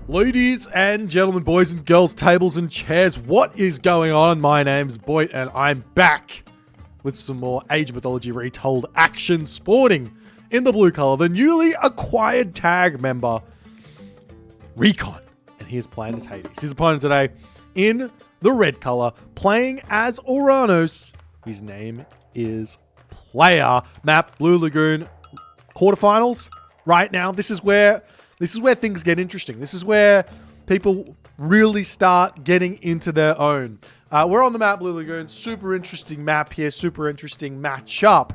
Ladies and gentlemen, boys and girls, tables and chairs, what is going on? My name's Boit and I'm back with some more Age of Mythology Retold action, sporting in the blue color the newly acquired tag member, Recon. And he is playing as Hades. His opponent today in the red color, playing as Uranus. His name is Player. Map Blue Lagoon quarterfinals. Right now, this is where things get interesting. This is where people really start getting into their own. We're on the map Blue Lagoon. Super interesting map here. Super interesting matchup.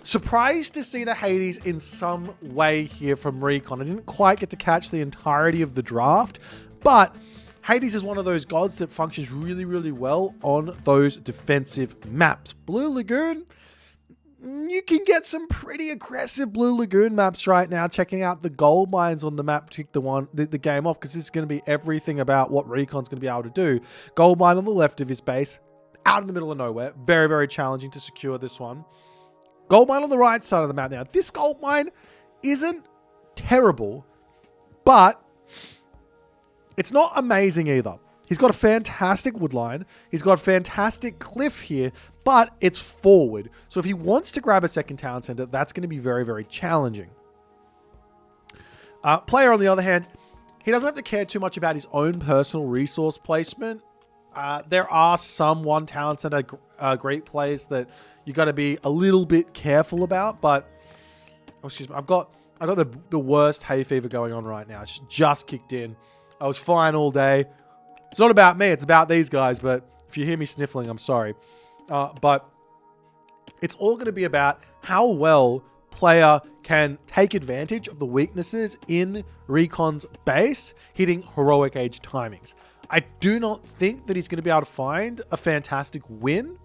Surprised to see the Hades in some way here from Recon. I didn't quite get to catch the entirety of the draft, but Hades is one of those gods that functions really, really well on those defensive maps. Blue Lagoon, you can get some pretty aggressive Blue Lagoon maps right now. Checking out the gold mines on the map to kick the game off, because this is going to be everything about what Recon's going to be able to do. Gold mine on the left of his base, out in the middle of nowhere. Very, very challenging to secure this one. Gold mine on the right side of the map now. This gold mine isn't terrible, but it's not amazing either. He's got a fantastic wood line. He's got a fantastic cliff here, but it's forward. So if he wants to grab a second town center, that's going to be very, very challenging. Player, on the other hand, he doesn't have to care too much about his own personal resource placement. There are some one town center great plays that you got to be a little bit careful about, but excuse me, I've got the worst hay fever going on right now. It's just kicked in. I was fine all day. It's not about me, it's about these guys, but if you hear me sniffling, I'm sorry. But it's all going to be about how well Player can take advantage of the weaknesses in Recon's base, hitting heroic age timings. I do not think that he's going to be able to find a fantastic win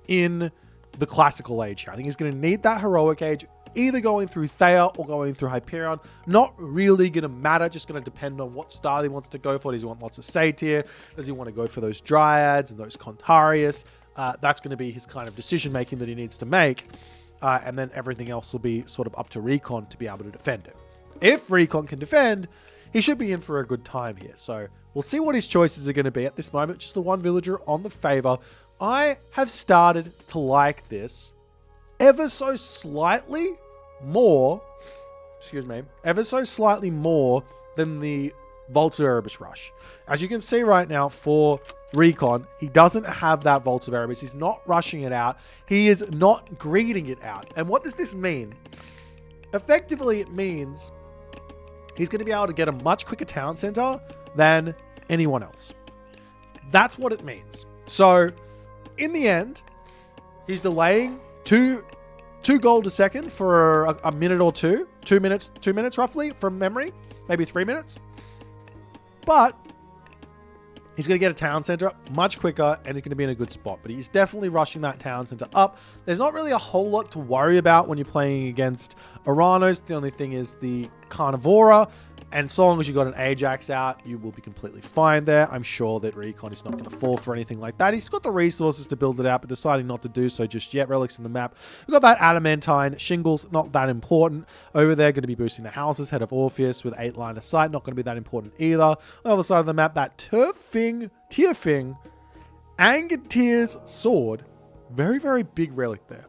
in the classical age here. I think he's going to need that heroic age, either going through Thea or going through Hyperion. Not really going to matter, just going to depend on what style he wants to go for. Does he want lots of Satyr? Does he want to go for those Dryads and those Contarius? That's going to be his kind of decision making that he needs to make. And then everything else will be sort of up to Recon to be able to defend it. If Recon can defend, he should be in for a good time here. So we'll see what his choices are going to be at this moment. Just the one villager on the favor. I have started to like this ever so slightly more, ever so slightly more than the Vaults of Erebus Rush. As you can see right now for Recon, he doesn't have that Vaults of Erebus. He's not rushing it out. He is not greeting it out. And what does this mean? Effectively, it means he's going to be able to get a much quicker town center than anyone else. That's what it means. So, in the end, he's delaying two gold a second for a minute or two. 2 minutes roughly from memory, maybe 3 minutes. But he's going to get a town center up much quicker, and he's going to be in a good spot. But he's definitely rushing that town center up. There's not really a whole lot to worry about when you're playing against Uranus. The only thing is the Carnivora. And so long as you got an Ajax out, you will be completely fine there. I'm sure that Recon is not going to fall for anything like that. He's got the resources to build it out, but deciding not to do so just yet. Relics in the map. We've got that Adamantine. Shingles, not that important. Over there, going to be boosting the houses. Head of Orpheus with 8 line of sight. Not going to be that important either. On the other side of the map, that Tierfing, Angertier's sword. Very, very big relic there.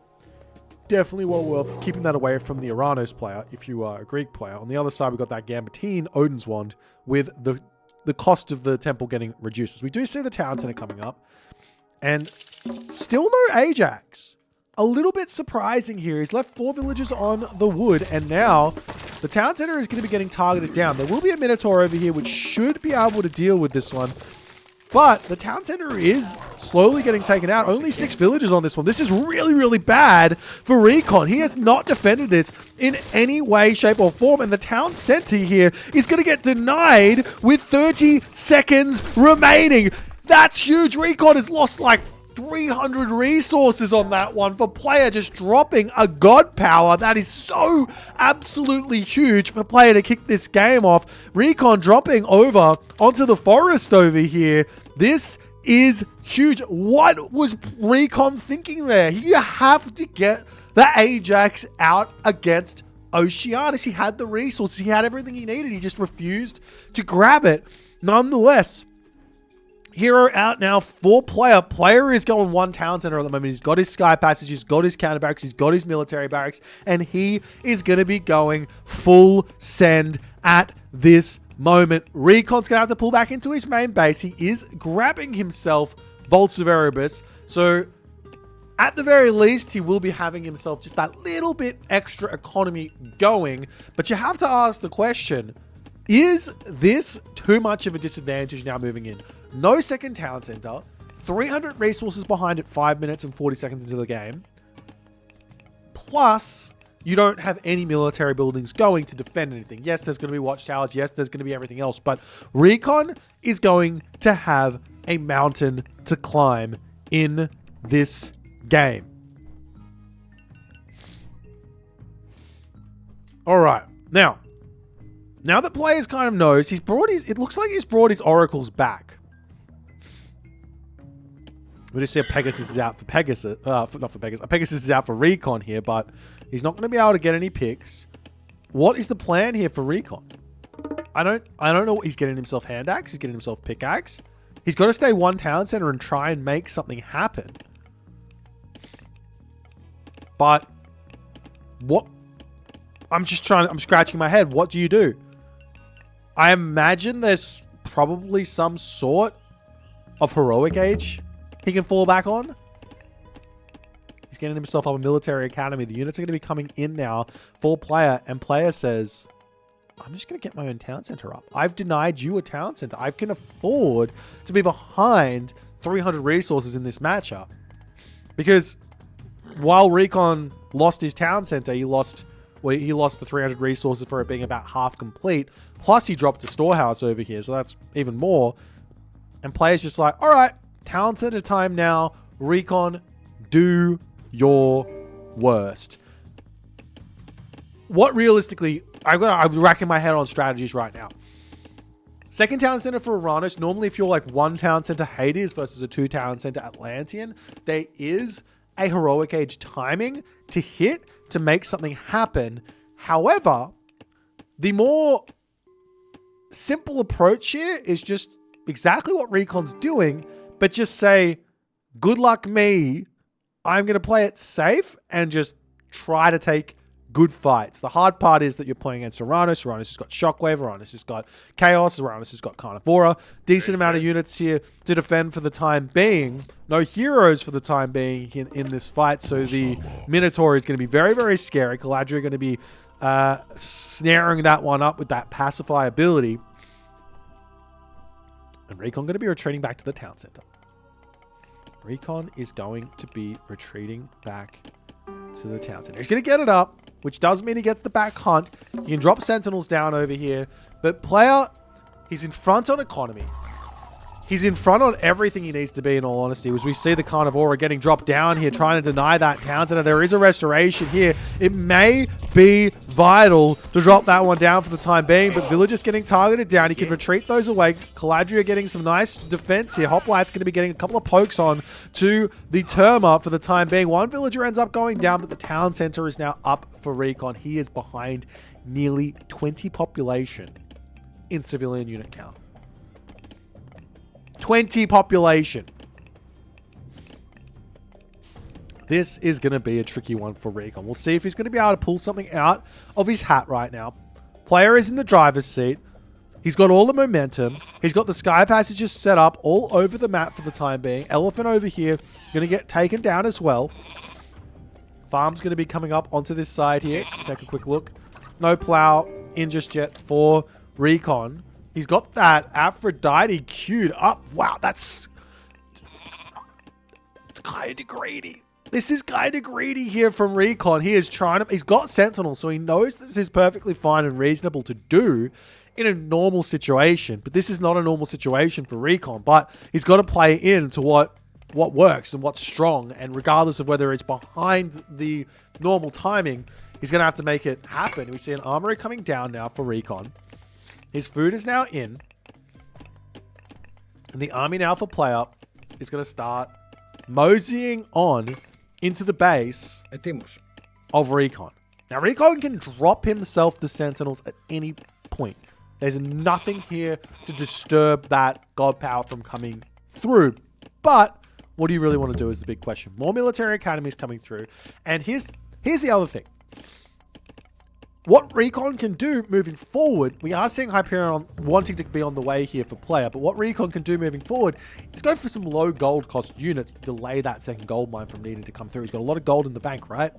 Definitely well worth keeping that away from the Uranus player if you are a Greek player. On the other side, we've got that Gambitine Odin's Wand with the cost of the temple getting reduced. As we do see the town center coming up. And still no Ajax. A little bit surprising here. He's left 4 villagers on the wood, and now the town center is going to be getting targeted down. There will be a Minotaur over here, which should be able to deal with this one. But the town center is slowly getting taken out. Only 6 villagers on this one. This is really, really bad for Recon. He has not defended this in any way, shape, or form. And the town center here is going to get denied with 30 seconds remaining. That's huge. Recon has lost like 300 resources on that one for Player just dropping a god power. That is so absolutely huge for Player to kick this game off. Recon dropping over onto the forest over here. This is huge. What was Recon thinking there? You have to get the Ajax out against Oceanus. He had the resources. He had everything he needed. He just refused to grab it. Nonetheless, hero out now for player. Player is going one town center at the moment. He's got his sky passage. He's got his counter barracks. He's got his military barracks. And he is going to be going full send at this moment. Recon's going to have to pull back into his main base. He is grabbing himself Volts of Erebus. So at the very least, he will be having himself just that little bit extra economy going. But you have to ask the question, is this too much of a disadvantage now moving in? No second town center, 300 resources behind it 5 minutes and 40 seconds into the game. Plus, you don't have any military buildings going to defend anything. Yes, there's going to be watchtowers. Yes, there's going to be everything else. But Recon is going to have a mountain to climb in this game. All right. Now that players kind of knows, it looks like he's brought his oracles back. We just see Pegasus is out for Pegasus. Not for Pegasus. Pegasus is out for Recon here, but he's not going to be able to get any picks. What is the plan here for Recon? I don't know what he's getting himself. Hand axe. He's getting himself pickaxe. He's got to stay one town center and try and make something happen. But what? I'm scratching my head. What do you do? I imagine there's probably some sort of heroic age he can fall back on. He's getting himself up a military academy. The units are going to be coming in now for player, and player says, I'm just going to get my own town center up. I've denied you a town center. I can afford to be behind 300 resources in this matchup. Because while Recon lost his town center, he lost the 300 resources for it being about half complete. Plus, he dropped a storehouse over here, so that's even more. And players just like, all right, town center time now. Recon, do your worst. What realistically, I'm racking my head on strategies right now. Second town center for Uranus. Normally, if you're like one town center Hades versus a 2 town center Atlantean, there is a heroic age timing to hit to make something happen. However, the more simple approach here is just exactly what Recon's doing, but just say, good luck me. I'm going to play it safe and just try to take good fights. The hard part is that you're playing against Uranus. Uranus has got Shockwave. Uranus has got Chaos. Uranus has got Carnivora. Decent amount of units here to defend for the time being. No heroes for the time being in this fight. So the Minotaur is going to be very, very scary. Caladria going to be snaring that one up with that Pacify ability. And Recon going to be retreating back to the town center. Recon is going to be retreating back to the town center. He's going to get it up, which does mean he gets the back hunt. You can drop sentinels down over here. But player, he's in front on economy. He's in front on everything he needs to be, in all honesty. As we see the Carnivora getting dropped down here, trying to deny that town center. There is a restoration here. It may be vital to drop that one down for the time being, but Villagers getting targeted down. He can retreat those away. Caladria getting some nice defense here. Hoplite's going to be getting a couple of pokes on to the Terma for the time being. One Villager ends up going down, but the town center is now up for Recon. He is behind nearly 20 population in civilian unit count. 20 population. This is going to be a tricky one for Recon. We'll see if he's going to be able to pull something out of his hat right now. Player is in the driver's seat. He's got all the momentum. He's got the sky passages set up all over the map for the time being. Elephant over here going to get taken down as well. Farm's going to be coming up onto this side here. Take a quick look. No plow in just yet for Recon. He's got that Aphrodite queued up. Wow, that's kind of greedy. This is kind of greedy here from Recon. He is trying to... He's got Sentinels, so he knows this is perfectly fine and reasonable to do in a normal situation. But this is not a normal situation for Recon. But he's got to play into what works and what's strong. And regardless of whether it's behind the normal timing, he's going to have to make it happen. We see an armory coming down now for Recon. His food is now in. And the army now for player is going to start moseying on into the base of Recon. Now, Recon can drop himself the Sentinels at any point. There's nothing here to disturb that God Power from coming through. But what do you really want to do is the big question. More military academies coming through. And here's the other thing. What Recon can do moving forward, we are seeing Hyperion wanting to be on the way here for player, but what Recon can do moving forward is go for some low gold cost units to delay that second gold mine from needing to come through. He's got a lot of gold in the bank, right?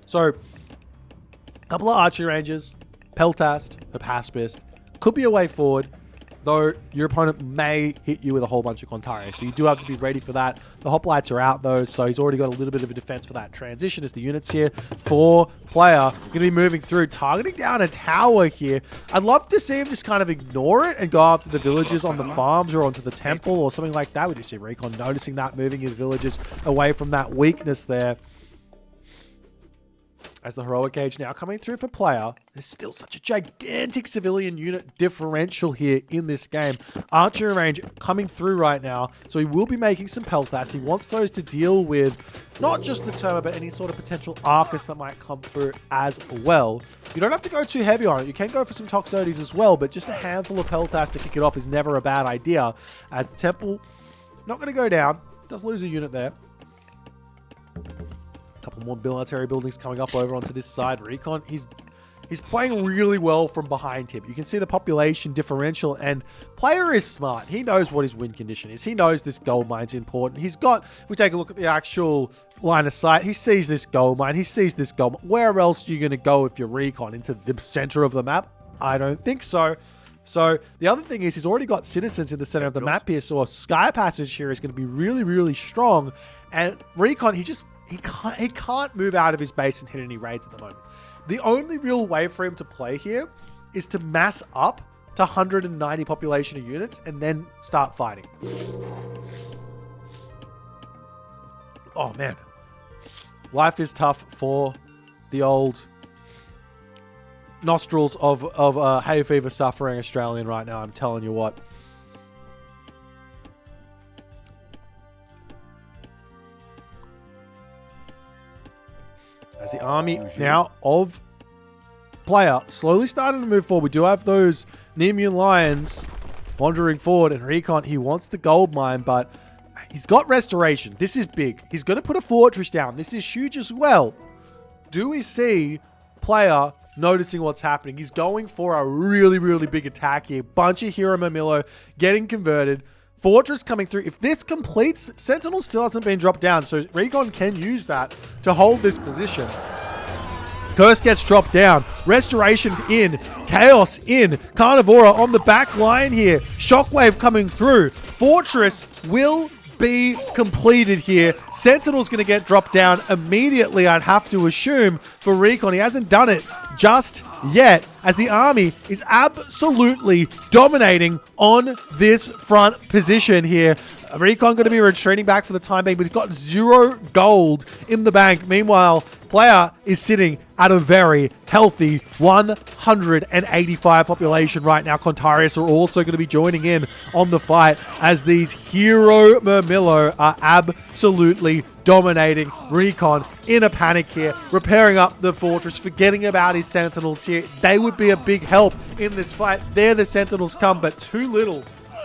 So, a couple of archery ranges, Peltast, Hypaspist, could be a way forward, though your opponent may hit you with a whole bunch of Contari. So you do have to be ready for that. The hoplites are out though, so he's already got a little bit of a defense for that transition as the units here for player going to be moving through, targeting down a tower here. I'd love to see him just kind of ignore it and go after the villages on the farms or onto the temple or something like that. We do see Recon noticing that, moving his villages away from that weakness there. As the Heroic Age now coming through for player, there's still such a gigantic civilian unit differential here in this game. Archer range coming through right now, so he will be making some Peltast. He wants those to deal with not just the Terma, but any sort of potential Arcus that might come through as well. You don't have to go too heavy on it. You can go for some Toxotes as well, but just a handful of Peltast to kick it off is never a bad idea. As the Temple, not going to go down. Does lose a unit there. Couple more military buildings coming up over onto this side. Recon, he's playing really well from behind him. You can see the population differential, and player is smart. He knows what his win condition is. He knows this gold mine's important. He's got, if we take a look at the actual line of sight, he sees this gold mine. He sees this gold mine. Where else are you going to go if you're Recon? Into the center of the map? I don't think so. So the other thing is he's already got citizens in the center of the map here, so a sky passage here is going to be really, really strong. And Recon, he can't move out of his base and hit any raids at the moment. The only real way for him to play here is to mass up to 190 population of units and then start fighting. Oh man, life is tough for the old nostrils of hay fever suffering Australian right now. I'm telling you what. As the army now of player slowly starting to move forward. We do have those Nemean Lions wandering forward, and Recon, he wants the gold mine, but he's got restoration. This is big. He's going to put a fortress down. This is huge as well. Do we see player noticing what's happening? He's going for a really, really big attack here. Bunch of Hero Mamilo getting converted. Fortress coming through. If this completes, Sentinel still hasn't been dropped down, so Recon can use that to hold this position. Curse gets dropped down. Restoration in. Chaos in. Carnivora on the back line here. Shockwave coming through. Fortress will be completed here. Sentinel's going to get dropped down immediately, I'd have to assume, for Recon. He hasn't done it just yet, as the army is absolutely dominating on this front position here. Recon going to be retreating back for the time being, but he's got 0 gold in the bank. Meanwhile, player is sitting at a very healthy 185 population right now. Contarius are also going to be joining in on the fight, as these Hero Murmillo are absolutely dominating Recon in a panic here, repairing up the fortress, forgetting about his Sentinels here. They would be a big help in this fight. There the Sentinels come, but too little,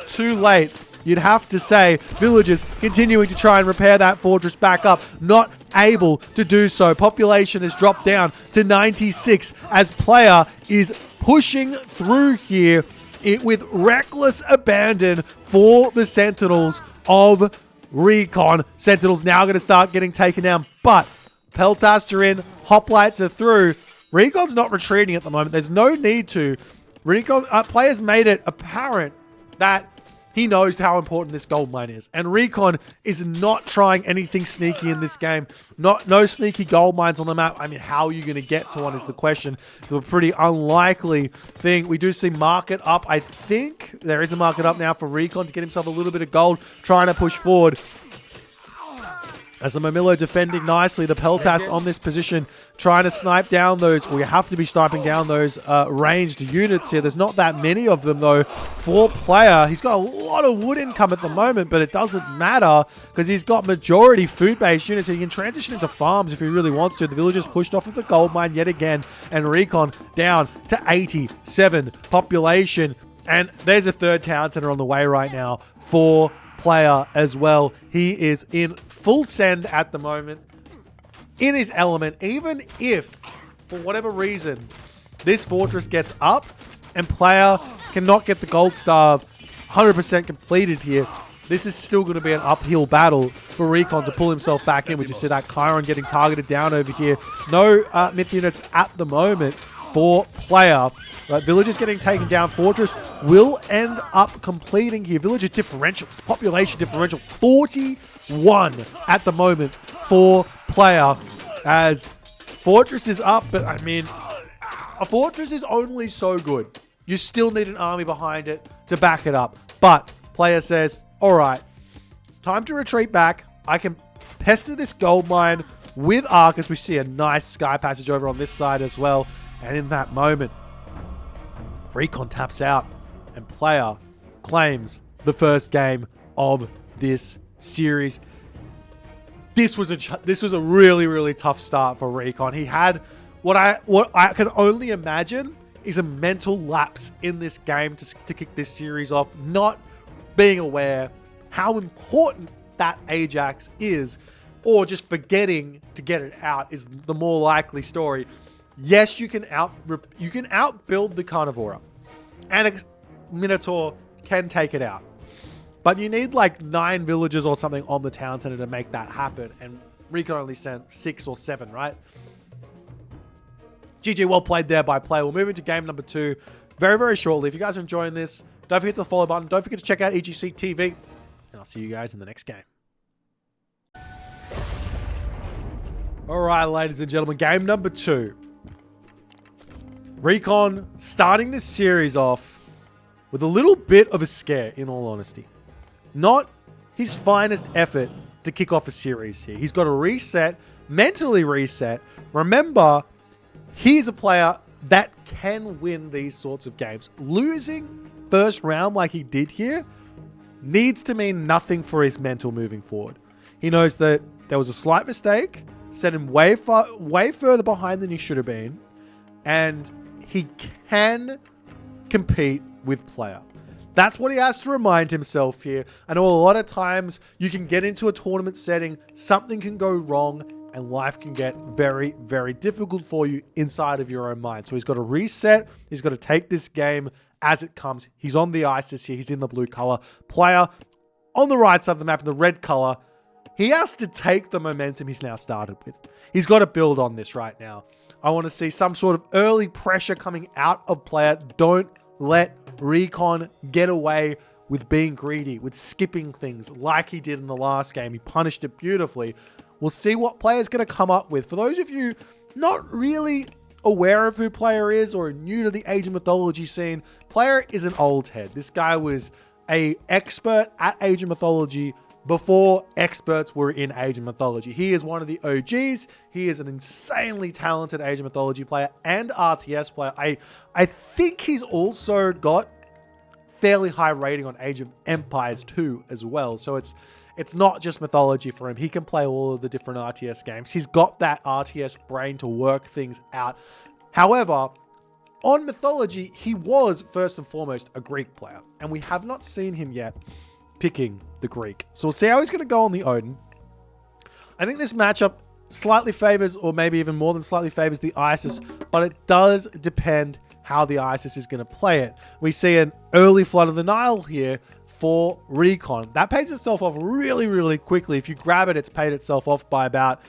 too late. You'd have to say. Villagers continuing to try and repair that fortress back up, not able to do so. Population has dropped down to 96 as player is pushing through here with reckless abandon for the Sentinels of Recon. Sentinels now going to start getting taken down, but Peltasts are in, hoplites are through. Recon's not retreating at the moment. There's no need to. Recon players made it apparent that he knows how important this gold mine is. And Recon is not trying anything sneaky in this game. No sneaky gold mines on the map. I mean, how are you going to get to one is the question. It's a pretty unlikely thing. We do see market up. I think there is a market up now for Recon to get himself a little bit of gold, trying to push forward. As the Mamilo defending nicely, the Peltast on this position, trying to snipe down those, we have to be sniping down those ranged units here. There's not that many of them though. For Player, he's got a lot of wood income at the moment, but it doesn't matter because he's got majority food-based units. So he can transition into farms if he really wants to. The villagers pushed off of the gold mine yet again, and Recon down to 87 population. And there's a third town center on the way right now for Player as well. He is in full send at the moment, in his element. Even if, for whatever reason, this fortress gets up and Player cannot get the gold star 100% completed here, this is still going to be an uphill battle for Recon to pull himself back in. We just see that Chiron getting targeted down over here. No myth units at the moment for Player. Right, villagers getting taken down. Fortress will end up completing here. Villagers differentials, population differential, 41 at the moment for Player. As Fortress is up, but I mean, a Fortress is only so good. You still need an army behind it to back it up. But Player says, all right, time to retreat back. I can pester this gold mine with Arcus. We see a nice sky passage over on this side as well. And in that moment, Recon taps out and Player claims the first game of this series. This was a really, really tough start for Recon. He had what I can only imagine is a mental lapse in this game to kick this series off, not being aware how important that Ajax is, or just forgetting to get it out is the more likely story. Yes, you can outbuild the Carnivora, and a Minotaur can take it out. But you need like 9 villagers or something on the town center to make that happen, and Recon only sent 6 or 7, right? GG, well played there by Player. We'll move into game number 2 very, very shortly. If you guys are enjoying this, don't forget to follow button. Don't forget to check out EGC TV, and I'll see you guys in the next game. All right, ladies and gentlemen, game number 2. Recon starting this series off with a little bit of a scare, in all honesty. Not his finest effort to kick off a series here. He's got to reset, mentally reset. Remember, he's a player that can win these sorts of games. Losing first round like he did here needs to mean nothing for his mental moving forward. He knows that there was a slight mistake, set him way further behind than he should have been, and he can compete with Player. That's what he has to remind himself here. I know a lot of times you can get into a tournament setting, something can go wrong, and life can get very, very difficult for you inside of your own mind. So he's got to reset. He's got to take this game as it comes. He's on the ISIS here. He's in the blue color. Player on the right side of the map in the red color. He has to take the momentum he's now started with. He's got to build on this right now. I want to see some sort of early pressure coming out of Player. Don't let Recon get away with being greedy, with skipping things like he did in the last game. He punished it beautifully. We'll see what Player's going to come up with. For those of you not really aware of who Player is or new to the Age of Mythology scene, Player is an old head. This guy was an expert at Age of Mythology before experts were in Age of Mythology. He is one of the OGs. He is an insanely talented Age of Mythology player and RTS player. I think he's also got fairly high rating on Age of Empires 2 as well. So it's not just Mythology for him. He can play all of the different RTS games. He's got that RTS brain to work things out. However, on Mythology, he was first and foremost a Greek player, and we have not seen him yet picking the Greek. So we'll see how he's going to go on the Odin. I think this matchup slightly favors, or maybe even more than slightly favors, the Isis, but it does depend how the Isis is going to play it. We see an early Flood of the Nile here for Recon. That pays itself off really, really quickly. If you grab it, it's paid itself off by about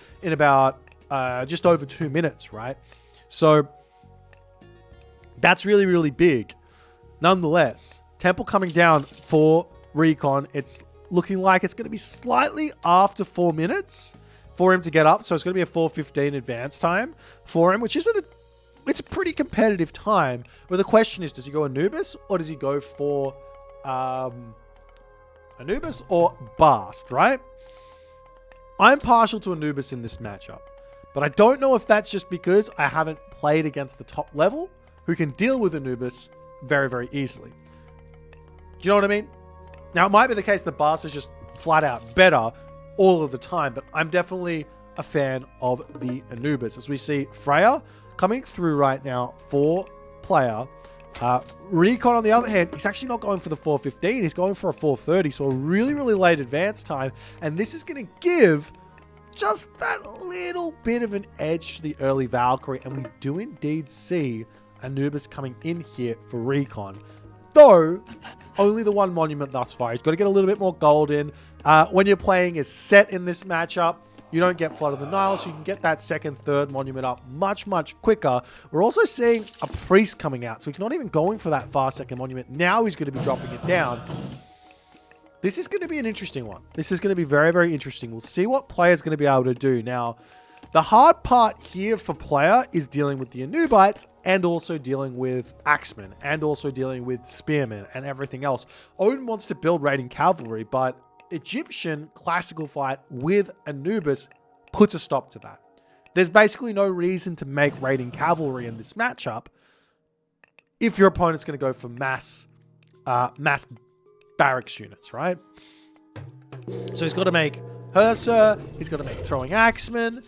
just over 2 minutes, right? So that's really, really big. Nonetheless, Temple coming down for Recon. It's looking like it's going to be slightly after 4 minutes for him to get up. So it's going to be a 4:15 advance time for him, which isn't it's a pretty competitive time. But the question is, does he go Anubis or does he go for Anubis or Bast, right? I'm partial to Anubis in this matchup, but I don't know if that's just because I haven't played against the top level who can deal with Anubis very, very easily. Do you know what I mean? Now, it might be the case that Bas is just flat out better all of the time, but I'm definitely a fan of the Anubis. As we see Freya coming through right now for player. Recon, on the other hand, he's actually not going for the 415. He's going for a 430, so a really, really late advance time. And this is going to give just that little bit of an edge to the early Valkyrie. And we do indeed see Anubis coming in here for Recon. Though, only the one monument thus far. He's got to get a little bit more gold in. When you're playing as set in this matchup, you don't get Flood of the Nile, so you can get that second, third monument up much, much quicker. We're also seeing a priest coming out, so he's not even going for that far second monument. Now he's going to be dropping it down. This is going to be an interesting one. This is going to be very, very interesting. We'll see what player's going to be able to do. Now, the hard part here for player is dealing with the Anubites and also dealing with Axemen and also dealing with Spearmen and everything else. Odin wants to build raiding cavalry, but Egyptian classical fight with Anubis puts a stop to that. There's basically no reason to make raiding cavalry in this matchup if your opponent's going to go for mass barracks units, right? So he's got to make Hersa, he's got to make throwing axemen,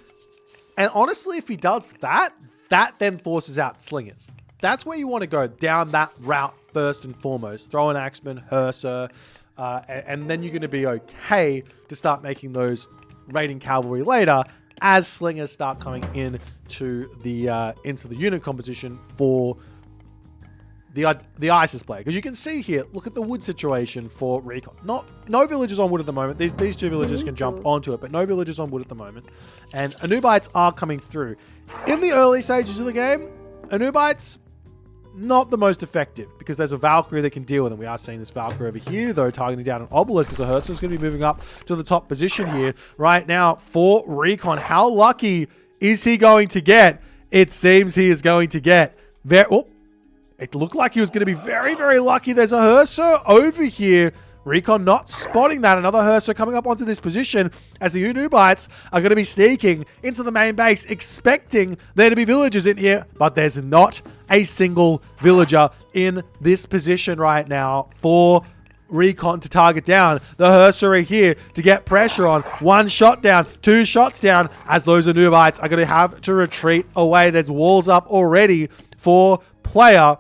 and honestly, if he does that, that then forces out slingers. That's where you want to go, down that route first and foremost. Throw an axeman, Hersa, and then you're going to be okay to start making those raiding cavalry later as slingers start coming into the unit composition for the ISIS player. Because you can see here, look at the wood situation for Recon. No villagers on wood at the moment. These two villagers can jump onto it, but no villagers on wood at the moment. And Anubites are coming through. In the early stages of the game, Anubites not the most effective because there's a Valkyrie that can deal with them. We are seeing this Valkyrie over here, though, targeting down an Obelisk because the Hersa is going to be moving up to the top position here right now for Recon. How lucky is he going to get? It seems he is going to get it looked like he was going to be very, very lucky. There's a Hersa over here. Recon not spotting that. Another Hersa coming up onto this position as the Anubites are going to be sneaking into the main base, expecting there to be villagers in here, but there's not a single villager in this position right now for Recon to target down. The Hersa are here to get pressure on. One shot down, two shots down, as those Anubites are going to have to retreat away. There's walls up already for player.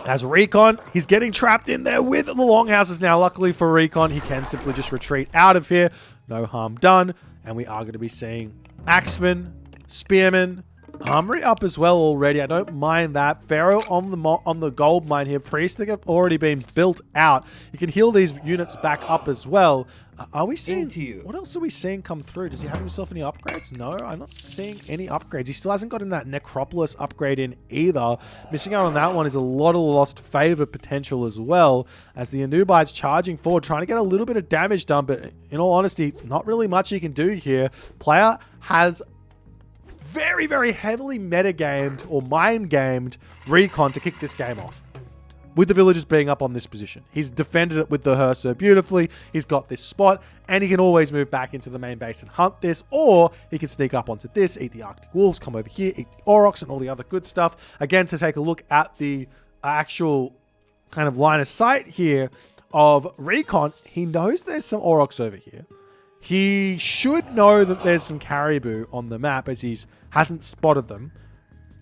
As Recon, he's getting trapped in there with the longhouses now. Luckily for Recon, he can simply just retreat out of here. No harm done. And we are going to be seeing Axemen, Spearmen, Armory up as well already. I don't mind that. Pharaoh on the gold mine here. Priests that have already been built out. You can heal these units back up as well. Are we seeing... What else are we seeing come through? Does he have himself any upgrades? No, I'm not seeing any upgrades. He still hasn't gotten that Necropolis upgrade in either. Missing out on that one is a lot of lost favor potential as well, as the Anubites charging forward, trying to get a little bit of damage done, but in all honesty, not really much he can do here. Player has very, very heavily metagamed or mind-gamed Recon to kick this game off, with the villagers being up on this position. He's defended it with the Hersa beautifully. He's got this spot, and he can always move back into the main base and hunt this, or he can sneak up onto this, eat the Arctic Wolves, come over here, eat the Aurochs, and all the other good stuff. Again, to take a look at the actual kind of line of sight here of Recon, he knows there's some Aurochs over here. He should know that there's some Caribou on the map, as he hasn't spotted them.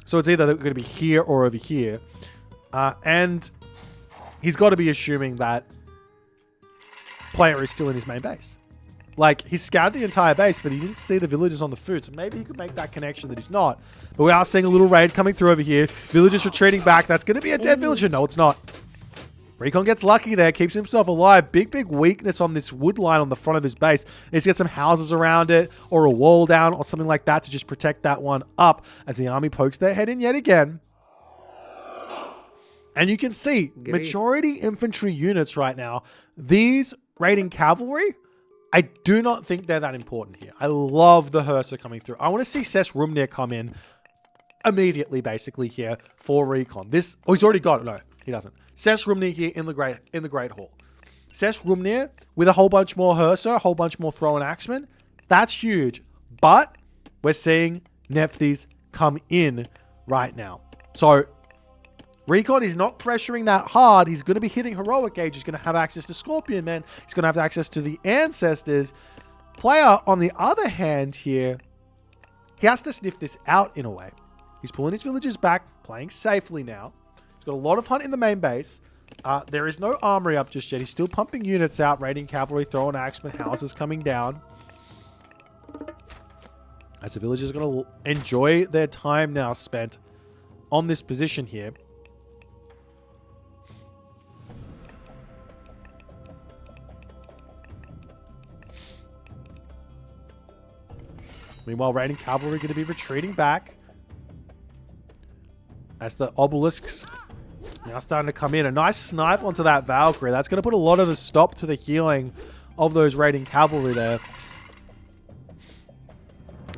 So it's either going to be here or over here. And he's got to be assuming that player is still in his main base. Like, he scouted the entire base, but he didn't see the villagers on the food. So maybe he could make that connection that he's not. But we are seeing a little raid coming through over here. Villagers retreating back. That's going to be a dead villager. No, it's not. Recon gets lucky there, keeps himself alive. Big, big weakness on this wood line on the front of his base. He needs to get some houses around it, or a wall down, or something like that to just protect that one up as the army pokes their head in yet again. And you can see, majority infantry units right now. These raiding cavalry, I do not think they're that important here. I love the Hersa coming through. I want to see Ses Rumnir come in immediately, basically, here for Recon. He's already got it. No, he doesn't. Ses Rumnir here in the Great Hall. Ses Rumnir with a whole bunch more Hersa, a whole bunch more Throw and Axemen. That's huge. But we're seeing Nephthys come in right now. So Recon is not pressuring that hard. He's going to be hitting Heroic Gauge. He's going to have access to Scorpion Man. He's going to have access to the Ancestors. Player, on the other hand here, he has to sniff this out in a way. He's pulling his villagers back, playing safely now. He's got a lot of hunt in the main base. There is no armory up just yet. He's still pumping units out, raiding cavalry, throwing axemen, houses coming down. As the villagers are going to enjoy their time now spent on this position here. Meanwhile, raiding cavalry going to be retreating back. As the obelisks now starting to come in. A nice snipe onto that Valkyrie. That's going to put a lot of a stop to the healing of those raiding cavalry there.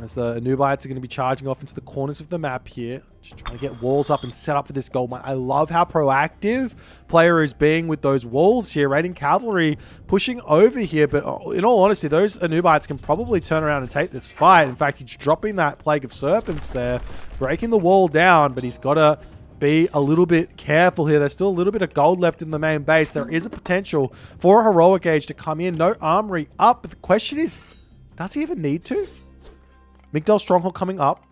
As the Anubites are going to be charging off into the corners of the map here. Just trying to get walls up and set up for this gold mine. I love how proactive player is being with those walls here. Raiding cavalry pushing over here. But in all honesty, those Anubites can probably turn around and take this fight. In fact, he's dropping that Plague of Serpents there. Breaking the wall down, but he's got to be a little bit careful here. There's still a little bit of gold left in the main base. There is a potential for a Heroic Age to come in. No armory up. But the question is, does he even need to? Migdol Stronghold coming up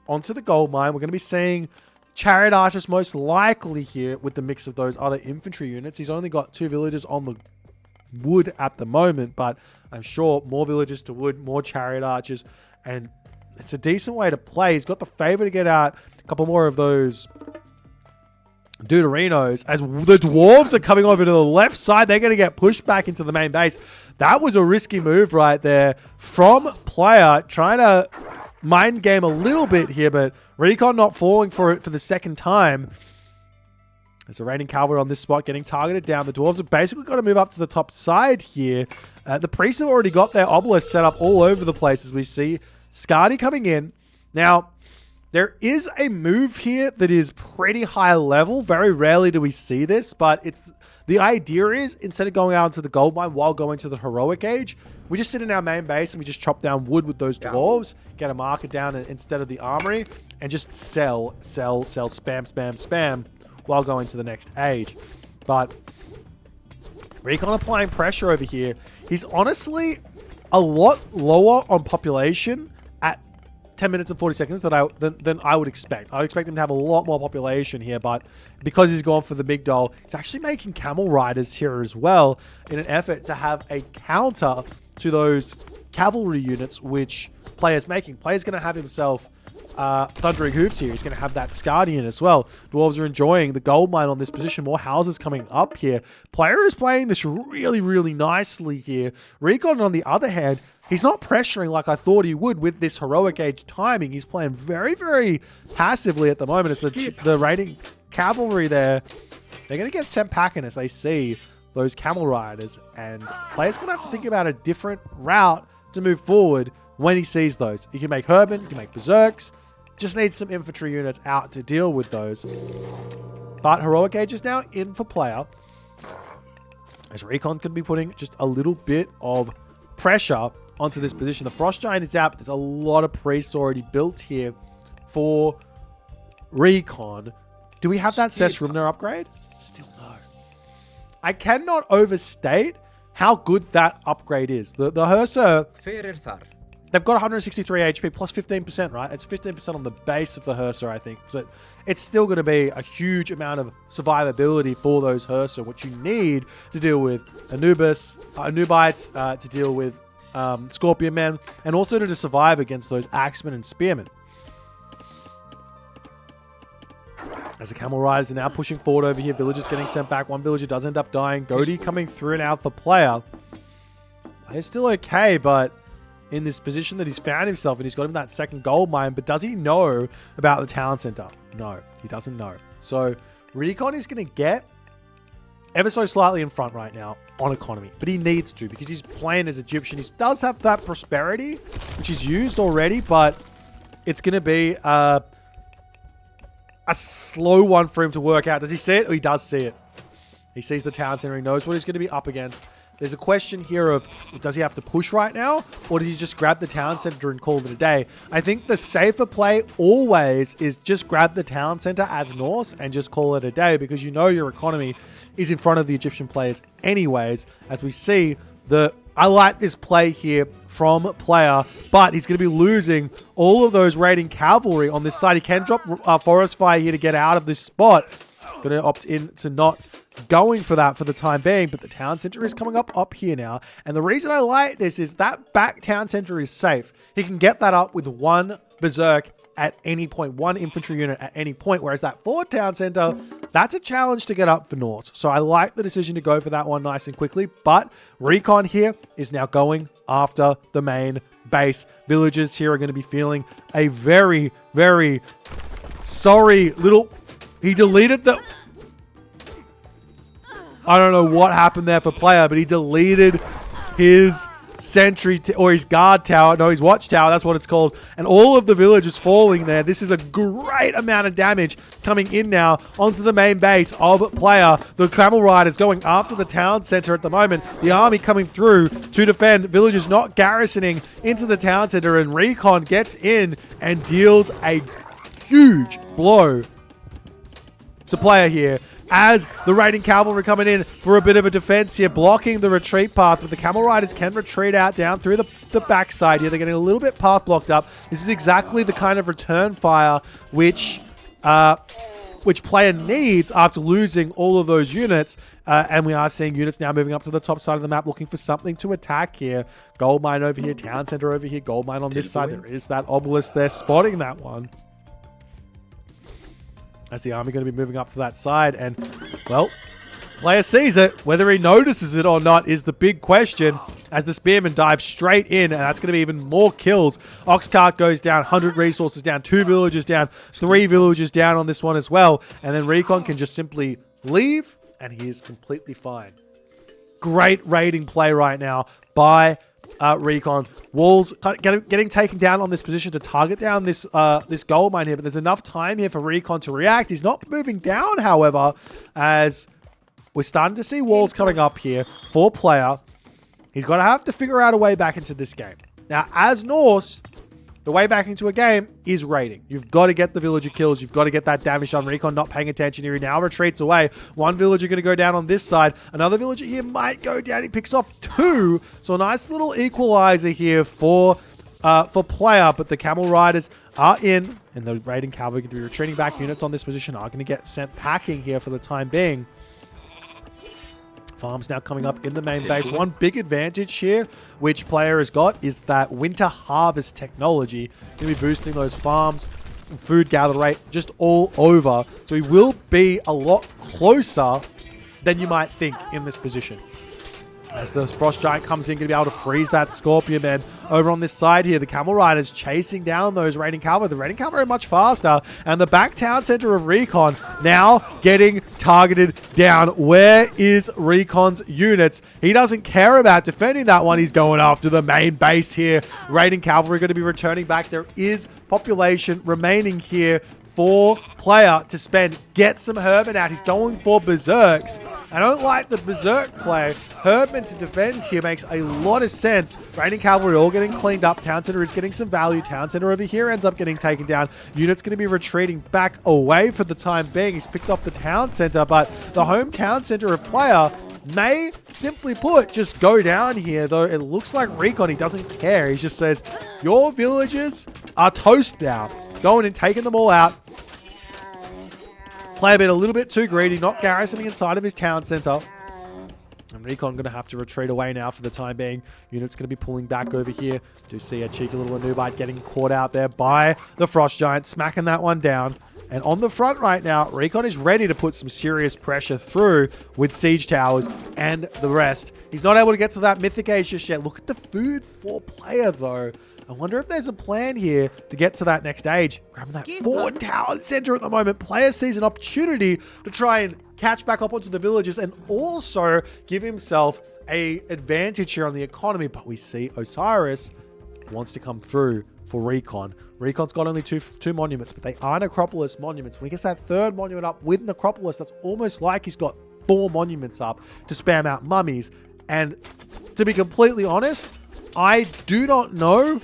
onto the gold mine. We're going to be seeing Chariot Archers most likely here with the mix of those other infantry units. He's only got 2 villagers on the wood at the moment, but I'm sure more villagers to wood, more Chariot Archers, and it's a decent way to play. He's got the favor to get out a couple more of those Deuterinos. As the dwarves are coming over to the left side, they're going to get pushed back into the main base. That was a risky move right there from player, trying to mind game a little bit here, but Recon not falling for it for the second time. There's a raiding cavalry on this spot getting targeted down. The dwarves have basically got to move up to the top side here. The priests have already got their obelisk set up all over the place as we see Skadi coming in. Now, there is a move here that is pretty high level. Very rarely do we see this, but the idea is instead of going out into the gold mine while going to the Heroic Age, we just sit in our main base and we just chop down wood with those dwarves, get a marker down instead of the armory, and just sell, spam while going to the next age. But Recon applying pressure over here. He's honestly a lot lower on population at 10 minutes and 40 seconds than I would expect. I would expect him to have a lot more population here, but because he's gone for the Migdol, he's actually making camel riders here as well in an effort to have a counter to those cavalry units which player's making. Player's going to have himself Thundering Hoofs here. He's going to have that Scardian as well. Dwarves are enjoying the gold mine on this position. More houses coming up here. Player is playing this really, really nicely here. Recon, on the other hand, he's not pressuring like I thought he would with this Heroic Age timing. He's playing very, very passively at the moment. As the raiding cavalry there, they're going to get sent packing as they see those camel riders. And player's going to have to think about a different route to move forward when he sees those. You can make Herban, you can make Berserks. Just needs some infantry units out to deal with those. But Heroic Age is now in for player. As Recon can be putting just a little bit of pressure onto this position. The Frost Giant is out, but there's a lot of priests already built here for Recon. Do we have that Cess Rumner upgrade? Still no. I cannot overstate how good that upgrade is. The Hersa, they've got 163 HP plus 15%, right? It's 15% on the base of the Hersa, I think. So it's still going to be a huge amount of survivability for those Hersa, which you need to deal with Anubites, to deal with Scorpion Men, and also to survive against those Axemen and Spearmen. As the Camel Riders are now pushing forward over here, villagers getting sent back. One villager does end up dying. Goaty coming through and out for player. He's still okay, but in this position that he's found himself in, he's got him that second gold mine, but does he know about the town center? No, he doesn't know. So Recon is going to get ever so slightly in front right now on economy, but he needs to because he's playing as Egyptian. He does have that prosperity, which is used already, but it's going to be a slow one for him to work out. Does he see it? Oh, he does see it. He sees the town center. He knows what he's going to be up against. There's a question here of, does he have to push right now? Or does he just grab the town center and call it a day? I think the safer play always is just grab the town center as Norse and just call it a day, because you know your economy is in front of the Egyptian players anyways. As we see, I like this play here from player, but he's going to be losing all of those raiding cavalry on this side. He can drop Forest Fire here to get out of this spot. Going to opt in to not going for that for the time being, but the town center is coming up here now. And the reason I like this is that back town center is safe. He can get that up with one berserk at any point, one infantry unit at any point, whereas that forward town center, that's a challenge to get up for Norse. So I like the decision to go for that one nice and quickly, but Recon here is now going after the main base. Villagers here are going to be feeling a very, very sorry little... He deleted the... I don't know what happened there for player, but he deleted his sentry or his guard tower. No, his watchtower. That's what it's called. And all of the villagers falling there. This is a great amount of damage coming in now onto the main base of player. The camel riders going after the town center at the moment. The army coming through to defend. Villagers not garrisoning into the town center. And Recon gets in and deals a huge blow to player here, as the raiding cavalry coming in for a bit of a defense here, blocking the retreat path, but the camel riders can retreat out down through the backside here. They're getting a little bit path blocked up. This is exactly the kind of return fire which player needs after losing all of those units. And we are seeing units now moving up to the top side of the map, looking for something to attack here. Gold mine over here, town center over here, gold mine on this side. There is that obelisk there, spotting that one. As the army going to be moving up to that side. And, well, player sees it. Whether he notices it or not is the big question, as the spearman dives straight in, and that's going to be even more kills. Oxcart goes down, 100 resources down, 2 villagers down, 3 villagers down on this one as well. And then Recon can just simply leave, and he is completely fine. Great raiding play right now by Recon. Walls getting taken down on this position to target down this gold mine here, but there's enough time here for Recon to react. He's not moving down, however, as we're starting to see walls coming up here for player. He's going to have to figure out a way back into this game. Now, as Norse, the way back into a game is raiding. You've got to get the villager kills. You've got to get that damage done. Recon not paying attention here. He now retreats away. One villager going to go down on this side. Another villager here might go down. He picks off 2. So a nice little equalizer here for player. But the camel riders are in. And the raiding cavalry going to be retreating back. Units on this position are going to get sent packing here for the time being. Farms now coming up in the main base. One big advantage here, which player has got, is that winter harvest technology. Going to be boosting those farms, food gather rate, just all over. So he will be a lot closer than you might think in this position. As the Frost Giant comes in, going to be able to freeze that Scorpion Man. Over on this side here, the Camel Riders chasing down those raiding cavalry. The raiding cavalry are much faster. And the back town center of Recon now getting targeted down. Where is Recon's units? He doesn't care about defending that one. He's going after the main base here. Raiding cavalry going to be returning back. There is population remaining here for player to spend. Get some Herman out. He's going for Berserks. I don't like the Berserk play. Herman to defend here makes a lot of sense. Raiding cavalry all getting cleaned up. Town center is getting some value. Town center over here ends up getting taken down. Unit's going to be retreating back away for the time being. He's picked off the town center, but the hometown center of player may simply put just go down here, though it looks like Recon, he doesn't care. He just says, your villagers are toast now. Going and taking them all out. Player been a little bit too greedy, not garrisoning inside of his town center. And Recon going to have to retreat away now for the time being. Unit's going to be pulling back over here. Do see a cheeky little Anubite getting caught out there by the Frost Giant, smacking that one down. And on the front right now, Recon is ready to put some serious pressure through with siege towers and the rest. He's not able to get to that Mythic Age just yet. Look at the food for player, though. I wonder if there's a plan here to get to that next age. Grabbing that forward town center at the moment. Player sees an opportunity to try and catch back up onto the villages and also give himself a advantage here on the economy. But we see Osiris wants to come through for Recon. Recon's got only two monuments, but they are Necropolis monuments. When he gets that third monument up with Necropolis, that's almost like he's got 4 monuments up to spam out mummies And to be completely honest, I do not know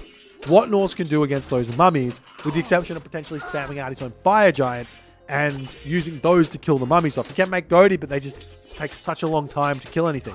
what Norse can do against those mummies, with the exception of potentially spamming out his own fire giants and using those to kill the mummies off. You can make Goaty, but they just take such a long time to kill anything.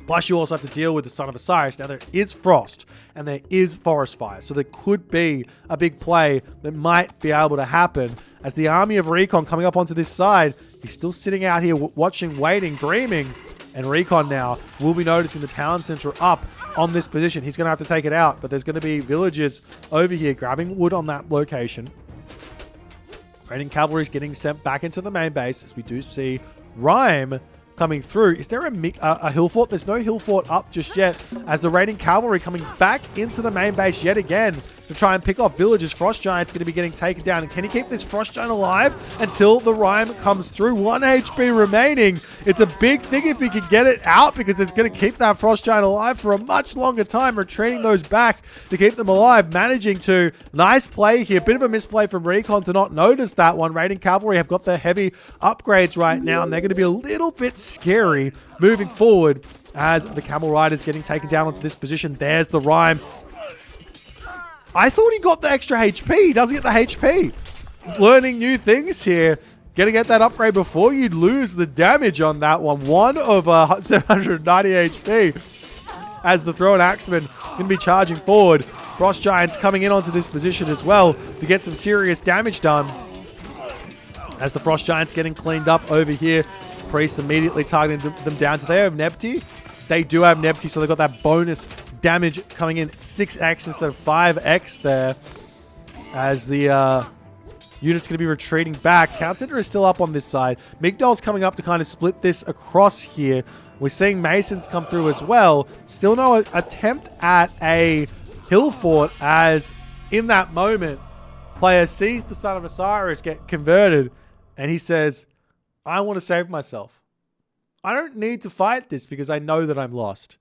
Plus, you also have to deal with the Son of Osiris. Now, there is Frost, and there is Forest Fire, so there could be a big play that might be able to happen. As the army of Recon coming up onto this side, he's still sitting out here watching, waiting, dreaming. And Recon now will be noticing the town center up on this position. He's going to have to take it out, but there's going to be villagers over here grabbing wood on that location. Raiding cavalry is getting sent back into the main base, as we do see Rhyme coming through. Is there a hill fort? There's no hill fort up just yet, as the raiding cavalry coming back into the main base yet again to try and pick off villagers. Frost Giant's going to be getting taken down. And can he keep this Frost Giant alive until the Rhyme comes through? 1 HP remaining. It's a big thing if he can get it out, because it's going to keep that Frost Giant alive for a much longer time, retreating those back to keep them alive. Managing to, nice play here. Bit of a misplay from Recon to not notice that one. Raiding cavalry have got their heavy upgrades right now, and they're going to be a little bit scary moving forward as the camel riders getting taken down onto this position. There's the Rhyme. I thought he got the extra HP. He doesn't get the HP. Learning new things here. Gonna get that upgrade before you'd lose the damage on that one. 1 over 790 HP as the Thrown Axeman can be charging forward. Frost Giants coming in onto this position as well to get some serious damage done. As the Frost Giants getting cleaned up over here. Priests immediately targeting them down. Do they have Nebty? They do have Nebty, so they've got that bonus damage coming in. 6x instead of 5x there. As the unit's going to be retreating back. Town Center is still up on this side. Migdol's coming up to kind of split this across here. We're seeing Masons come through as well. Still no attempt at a hill fort, as in that moment, player sees the Son of Osiris get converted, and he says, I want to save myself. I don't need to fight this because I know that I'm lost.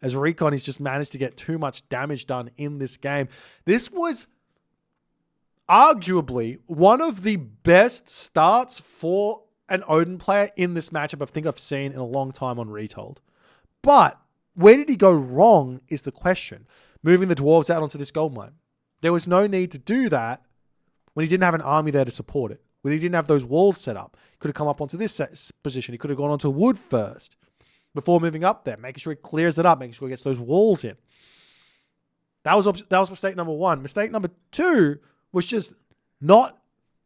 As Recon has just managed to get too much damage done in this game. This was arguably one of the best starts for an Odin player in this matchup I think I've seen in a long time on Retold. But where did he go wrong is the question. Moving the dwarves out onto this gold mine. There was no need to do that when he didn't have an army there to support it. When he didn't have those walls set up. He could have come up onto this position. He could have gone onto wood first before moving up there, making sure he clears it up, making sure he gets those walls in. That was mistake number 1. Mistake number 2 was just not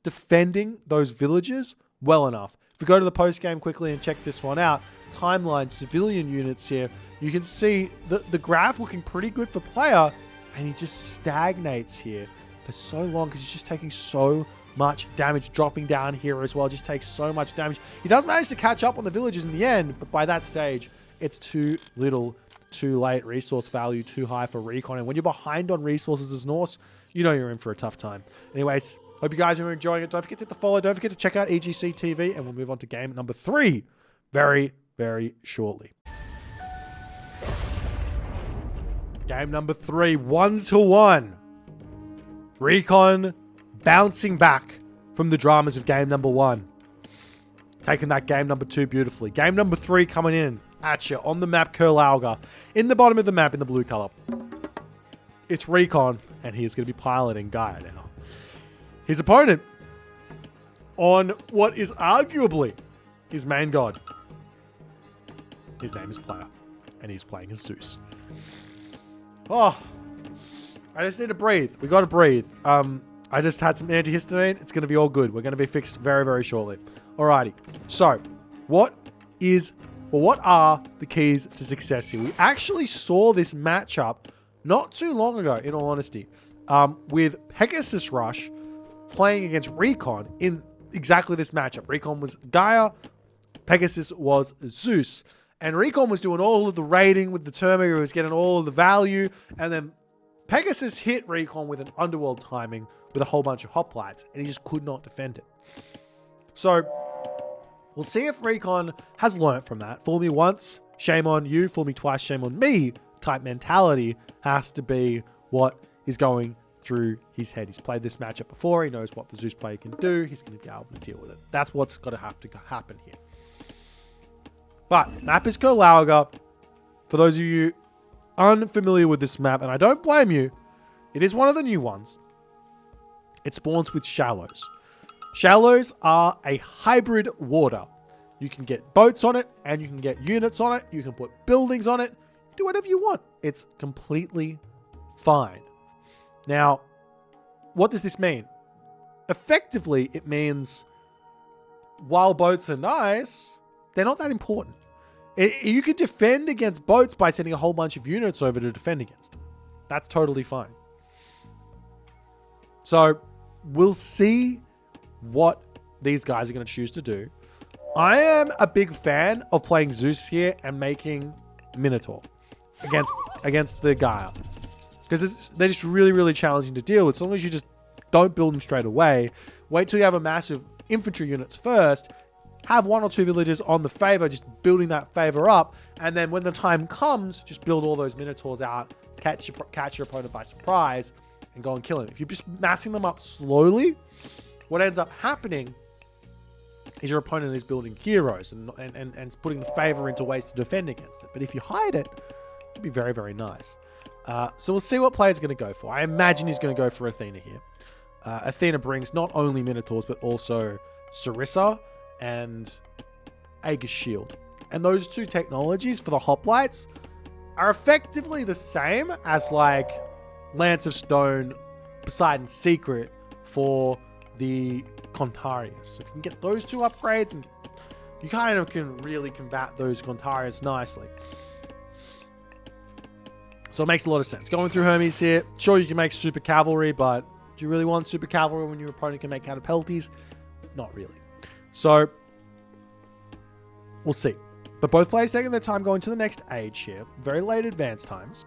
defending those villages well enough. If we go to the post game quickly and check this one out, timeline, civilian units here, you can see the graph looking pretty good for player, and he just stagnates here for so long because he's just taking so much damage, dropping down here as well. Just takes so much damage. He does manage to catch up on the villages in the end, but by that stage, it's too little, too late. Resource value too high for Recon. And when you're behind on resources as Norse, you know you're in for a tough time. Anyways, hope you guys are enjoying it. Don't forget to hit the follow. Don't forget to check out EGC TV, and we'll move on to game number 3 very, very shortly. Game number 3, 1-1. Recon bouncing back from the dramas of game number 1. Taking that game number 2 beautifully. Game number 3 coming in at you on the map, Kurlauga. In the bottom of the map in the blue color. It's Recon, and he is going to be piloting Gaia now. His opponent on what is arguably his main god. His name is Player, and he's playing as Zeus. Oh, I just need to breathe. We got to breathe. I just had some antihistamine. It's going to be all good. We're going to be fixed very, very shortly. Alrighty. So, what are the keys to success here? We actually saw this matchup not too long ago, in all honesty, with Pegasus Rush playing against Recon in exactly this matchup. Recon was Gaia, Pegasus was Zeus. And Recon was doing all of the raiding with the Termir, who was getting all of the value, and then Pegasus hit Recon with an underworld timing with a whole bunch of hoplites, and he just could not defend it. So, we'll see if Recon has learnt from that. Fool me once, shame on you. Fool me twice, shame on me type mentality has to be what is going through his head. He's played this matchup before. He knows what the Zeus player can do. He's going to be able to deal with it. That's what's got to have to happen here. But map is Kolauga. For those of you unfamiliar with this map, and I don't blame you, it is one of the new ones. It spawns with shallows. Shallows are a hybrid water. You can get boats on it, and you can get units on it. You can put buildings on it. Do whatever you want. It's completely fine. Now, what does this mean? Effectively, it means while boats are nice, they're not that important. You can defend against boats by sending a whole bunch of units over to defend against them. That's totally fine. So we'll see what these guys are going to choose to do. I am a big fan of playing Zeus here and making Minotaur against the Gaia. Because they're just really, really challenging to deal with. So long as you just don't build them straight away. Wait till you have a massive infantry units first. Have 1 or 2 villages on the favor, just building that favor up. And then when the time comes, just build all those Minotaurs out, catch your opponent by surprise, and go and kill him. If you're just massing them up slowly, what ends up happening is your opponent is building heroes and putting the favor into ways to defend against it. But if you hide it, it'd be very, very nice. So we'll see what player's going to go for. I imagine he's going to go for Athena here. Athena brings not only Minotaurs, but also Sarissa and Aegis Shield. And those two technologies for the hoplites are effectively the same as like Lance of Stone, Poseidon's Secret for the Contarius. So if you can get those two upgrades, and you kind of can really combat those Contarius nicely. So it makes a lot of sense. Going through Hermes here, sure you can make super cavalry, but do you really want super cavalry when your opponent can make catapulties? Not really. So we'll see. But both players taking their time going to the next age here. Very late advanced times.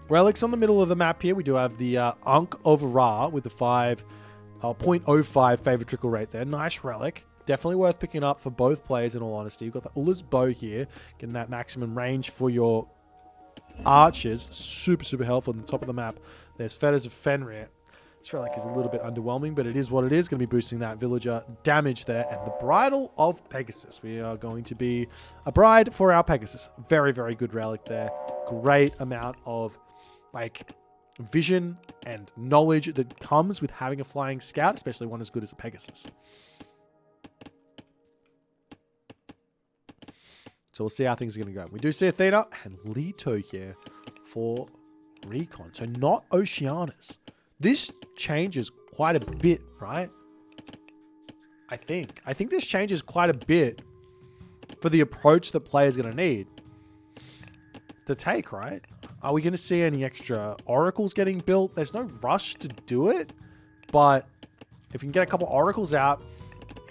Relics on the middle of the map here. We do have the Ankh of Ra with the 0.05 favor trickle rate there. Nice relic. Definitely worth picking up for both players in all honesty. You've got the Ullr's bow here. Getting that maximum range for your archers. Super, super helpful on the top of the map. There's Fetters of Fenrir. This relic is a little bit underwhelming, but it is what it is. Going to be boosting that villager damage there. And the Bridle of Pegasus. We are going to be a bride for our Pegasus. Very, very good relic there. Great amount of like vision and knowledge that comes with having a flying scout, especially one as good as a Pegasus. So we'll see how things are going to go. We do see Athena and Leto here for Recon. So not Oceanus. This changes quite a bit, right? I think this changes quite a bit for the approach that players are going to need to take, right? Are we going to see any extra oracles getting built? There's no rush to do it, but if you can get a couple oracles out,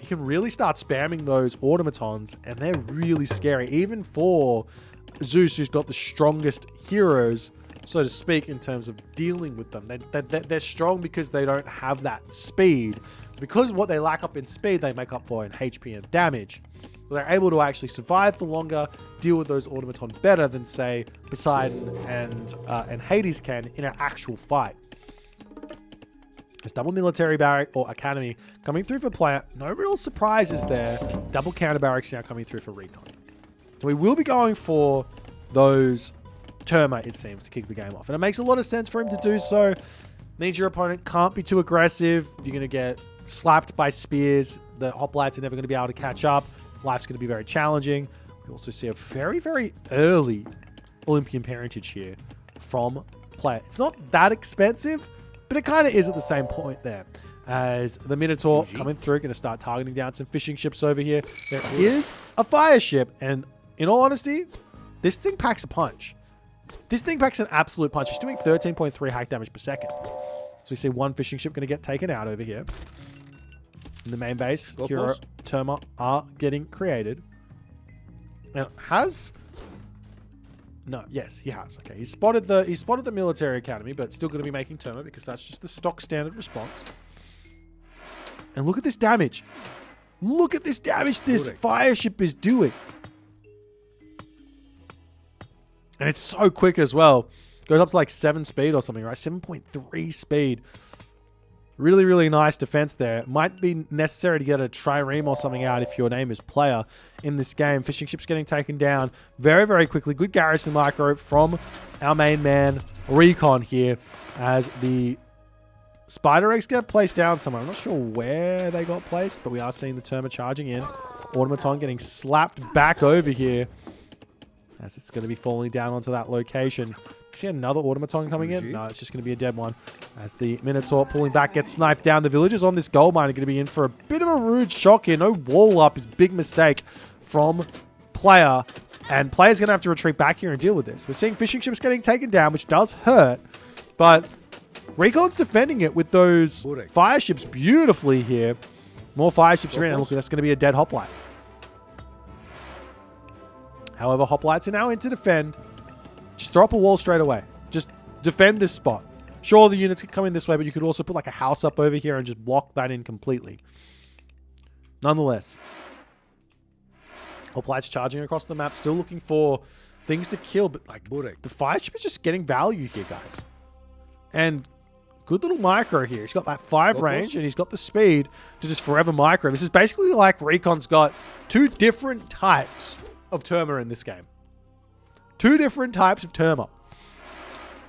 you can really start spamming those automatons, and they're really scary, even for Zeus, who's got the strongest heroes, so to speak, in terms of dealing with them. They're strong because they don't have that speed. Because what they lack up in speed, they make up for in HP and damage. They're able to actually survive for longer, deal with those automaton better than, say, Poseidon and Hades can in an actual fight. There's double military barrack or academy coming through for player. No real surprises there. Double counter barracks now coming through for Recon. So we will be going for those termite, it seems, to kick the game off. And it makes a lot of sense for him to do so. Means your opponent can't be too aggressive. You're going to get slapped by spears. The hoplites are never going to be able to catch up. Life's going to be very challenging. We also see a very, very early Olympian parentage here from player. It's not that expensive, but it kind of is at the same point there. As the Minotaur coming through, going to start targeting down some fishing ships over here. There is a fire ship, and in all honesty, this thing packs a punch. This thing packs an absolute punch. It's doing 13.3 hack damage per second. So we see one fishing ship going to get taken out over here. In the main base, Hero Terma are getting created. Now, yes, he has. Okay, he spotted the military academy, but still going to be making Terma because that's just the stock standard response. And look at this damage. Look at this damage this fire ship is doing. And it's so quick as well. Goes up to like 7 speed or something, right? 7.3 speed. Really, really nice defense there. Might be necessary to get a trireme or something out if your name is player in this game. Fishing ships getting taken down very, very quickly. Good garrison micro from our main man, Recon here, as the spider eggs get placed down somewhere. I'm not sure where they got placed, but we are seeing the Terma charging in. Automaton getting slapped back over here as it's going to be falling down onto that location. See another automaton coming in? No, it's just going to be a dead one. As the Minotaur pulling back gets sniped down. The villagers on this gold mine are going to be in for a bit of a rude shock here. No wall up is a big mistake from player. And player's going to have to retreat back here and deal with this. We're seeing fishing ships getting taken down, which does hurt. But Recon's defending it with those fire ships beautifully here. More fire ships are in. And look, that's going to be a dead hoplite. However, hoplites are now in to defend. Just throw up a wall straight away. Just defend this spot. Sure, the units can come in this way, but you could also put like a house up over here and just block that in completely. Nonetheless, hoplites charging across the map, still looking for things to kill, but like the fire ship is just getting value here, guys. And good little micro here. He's got that 5 range and he's got the speed to just forever micro. This is basically like Recon's got 2 different types of Terma in this game. 2 different types of Terma.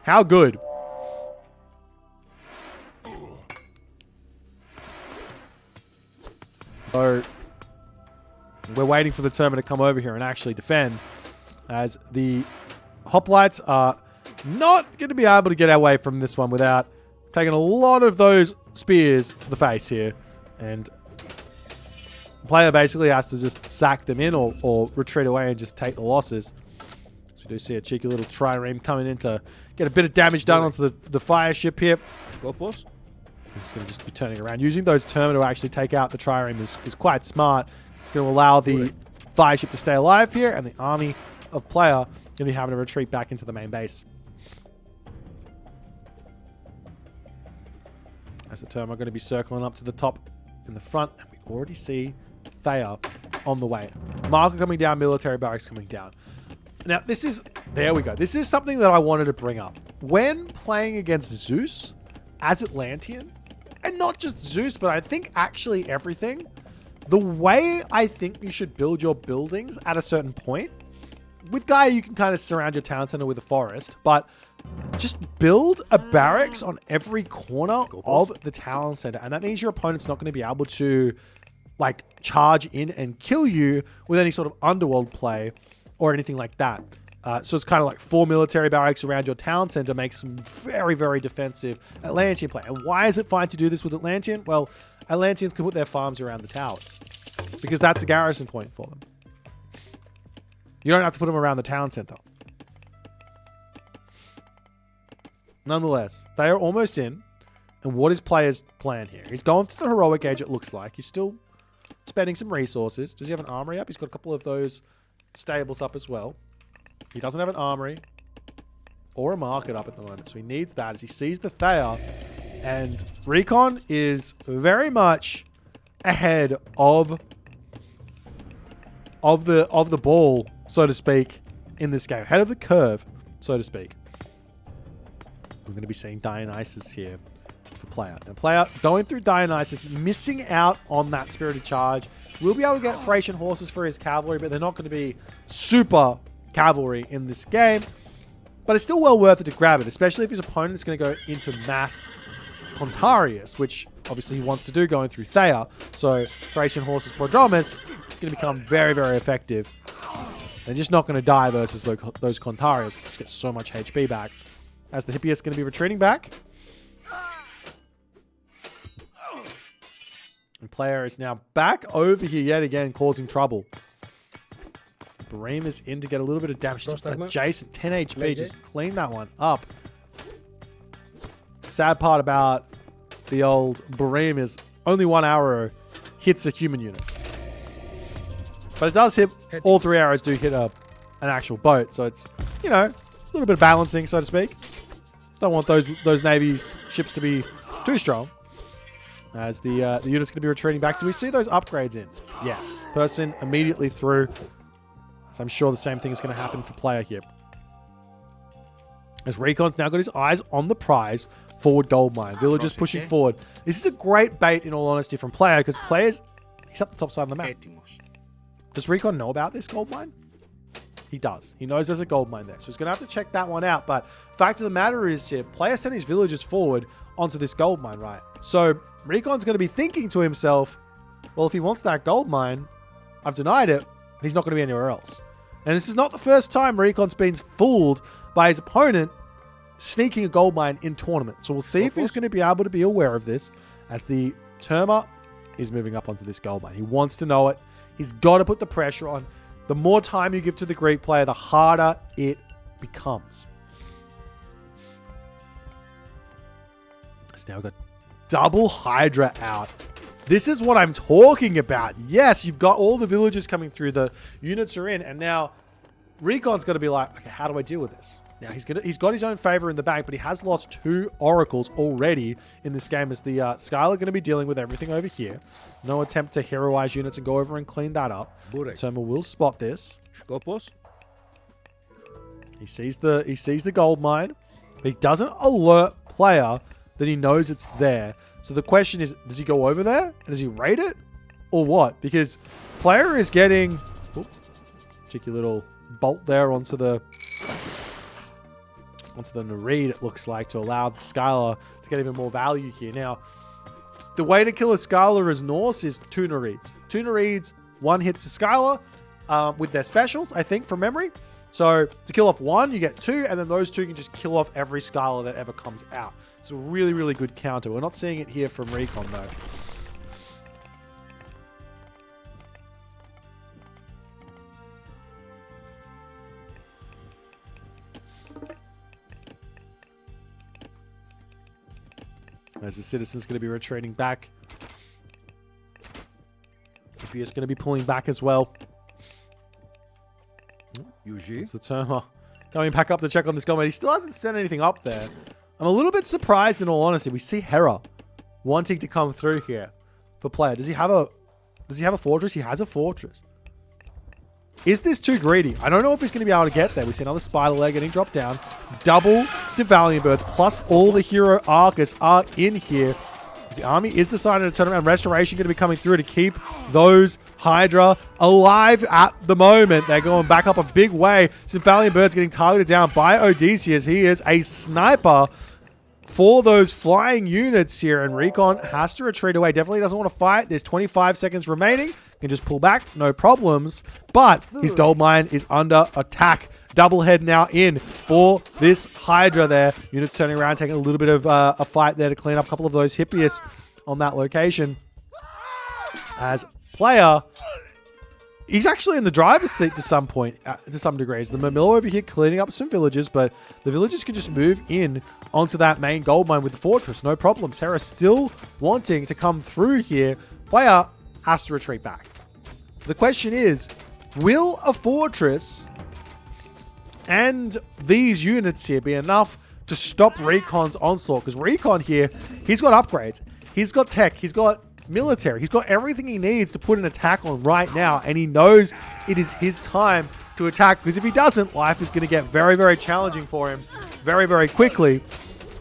How good. So we're waiting for the Terma to come over here and actually defend, as the hoplites are not going to be able to get away from this one without taking a lot of those spears to the face here. And player basically has to just sack them in or retreat away and just take the losses. So we do see a cheeky little trireme coming in to get a bit of damage done onto the fire ship here. It's going to just be turning around. Using those Terma to actually take out the trireme is quite smart. It's going to allow the fire ship to stay alive here, and the army of player going to be having to retreat back into the main base. As the Terma are going to be circling up to the top in the front, and we already see Thea on the way. Marker coming down, military barracks coming down. Now, there we go. This is something that I wanted to bring up. When playing against Zeus as Atlantean, and not just Zeus, but I think actually everything, the way I think you should build your buildings at a certain point, with Gaia, you can kind of surround your town center with a forest, but just build a barracks on every corner of the town center. And that means your opponent's not going to be able to like charge in and kill you with any sort of underworld play or anything like that. So it's kind of like 4 military barracks around your town center makes some very, very defensive Atlantean play. And why is it fine to do this with Atlantean? Well, Atlanteans can put their farms around the towers because that's a garrison point for them. You don't have to put them around the town center. Nonetheless, they are almost in. And what is player's plan here? He's going through the heroic age, it looks like. He's still spending some resources. Does he have an armory up? He's got a couple of those stables up as well. He doesn't have an armory or a market up at the moment, so he needs that as he sees the Thea. And Recon is very much ahead of the ball, so to speak, in this game. Ahead of the curve, so to speak. We're going to be seeing Dionysus here for player. Now, player going through Dionysus, missing out on that spirited charge. We'll be able to get Thracian horses for his cavalry, but they're not going to be super cavalry in this game. But it's still well worth it to grab it, especially if his opponent is going to go into mass Contarius, which obviously he wants to do going through Thea. So Thracian horses Prodromus is going to become very, very effective. They're just not going to die versus those Contarius. Just get so much HP back. As the Hippias going to be retreating back. And player is now back over here yet again, causing trouble. Bareem is in to get a little bit of damage. Just adjacent, 10 HP. Just clean that one up. Sad part about the old Bareem is only 1 arrow hits a human unit. But it does hit, all 3 arrows do hit an actual boat. So it's, you know, a little bit of balancing, so to speak. Don't want those Navy's ships to be too strong. As the unit's going to be retreating back. Do we see those upgrades in? Yes. Person immediately through. So I'm sure the same thing is going to happen for player here. As Recon's now got his eyes on the prize, forward gold mine. Villagers pushing forward. This is a great bait, in all honesty, from player, because players, he's up the top side of the map. Does Recon know about this gold mine? He does. He knows there's a gold mine there. So he's going to have to check that one out. But fact of the matter is here, player sent his villagers forward onto this gold mine, right? So Recon's going to be thinking to himself, well, if he wants that gold mine, I've denied it. He's not going to be anywhere else. And this is not the first time Recon's been fooled by his opponent sneaking a gold mine in tournament. So we'll see if he's going to be able to be aware of this as the Terma is moving up onto this gold mine. He wants to know it. He's got to put the pressure on. The more time you give to the Greek player, the harder it becomes. So now we've got double Hydra out. This is what I'm talking about. Yes, you've got all the villagers coming through. The units are in. And now Recon's got to be like, okay, how do I deal with this? Now, he's got his own favor in the bank, but he has lost 2 oracles already in this game as the Skylar going to be dealing with everything over here. No attempt to heroize units and go over and clean that up. Terma will spot this. He sees the gold mine, but he doesn't alert player that he knows it's there. So the question is, does he go over there and does he raid it or what? Because player is getting cheeky little bolt there onto the Nareed, it looks like, to allow the Skylar to get even more value here. Now, the way to kill a Skylar as Norse is 2 Nareeds. 2 Nareeds, 1 hits the Skylar with their specials, I think, from memory. So to kill off 1, you get 2, and then those 2 can just kill off every Skylar that ever comes out. It's a really, really good counter. We're not seeing it here from Recon, though. As the Citizen's going to be retreating back. The is going to be pulling back as well. It's the Terma going back up to check on this gold mine. He still hasn't sent anything up there. I'm a little bit surprised, in all honesty. We see Hera wanting to come through here for player. Does he have a fortress? He has a fortress. Is this too greedy? I don't know if he's going to be able to get there. We see another spider leg getting dropped down. Double Stevalian birds plus all the hero Arcus are in here. The army is deciding to turn around. Restoration going to be coming through to keep those Hydra alive at the moment. They're going back up a big way. Stevalian birds getting targeted down by Odysseus. He is a sniper for those flying units here, and Recon has to retreat away. Definitely doesn't want to fight. There's 25 seconds remaining. Can just pull back, no problems. But his gold mine is under attack. Double head now in for this Hydra there. Units turning around, taking a little bit of a fight there to clean up a couple of those Hippias on that location. As player, he's actually in the driver's seat to some point, to some degrees. The Mamilla over here cleaning up some villages, but the villagers can just move in onto that main gold mine with the fortress. No problems. Hera still wanting to come through here. Player has to retreat back. The question is, will a fortress and these units here be enough to stop Recon's onslaught? Because Recon here, he's got upgrades. He's got tech. He's got military. He's got everything he needs to put an attack on right now. And he knows it is his time to attack. Because if he doesn't, life is going to get very, very challenging for him very, very quickly.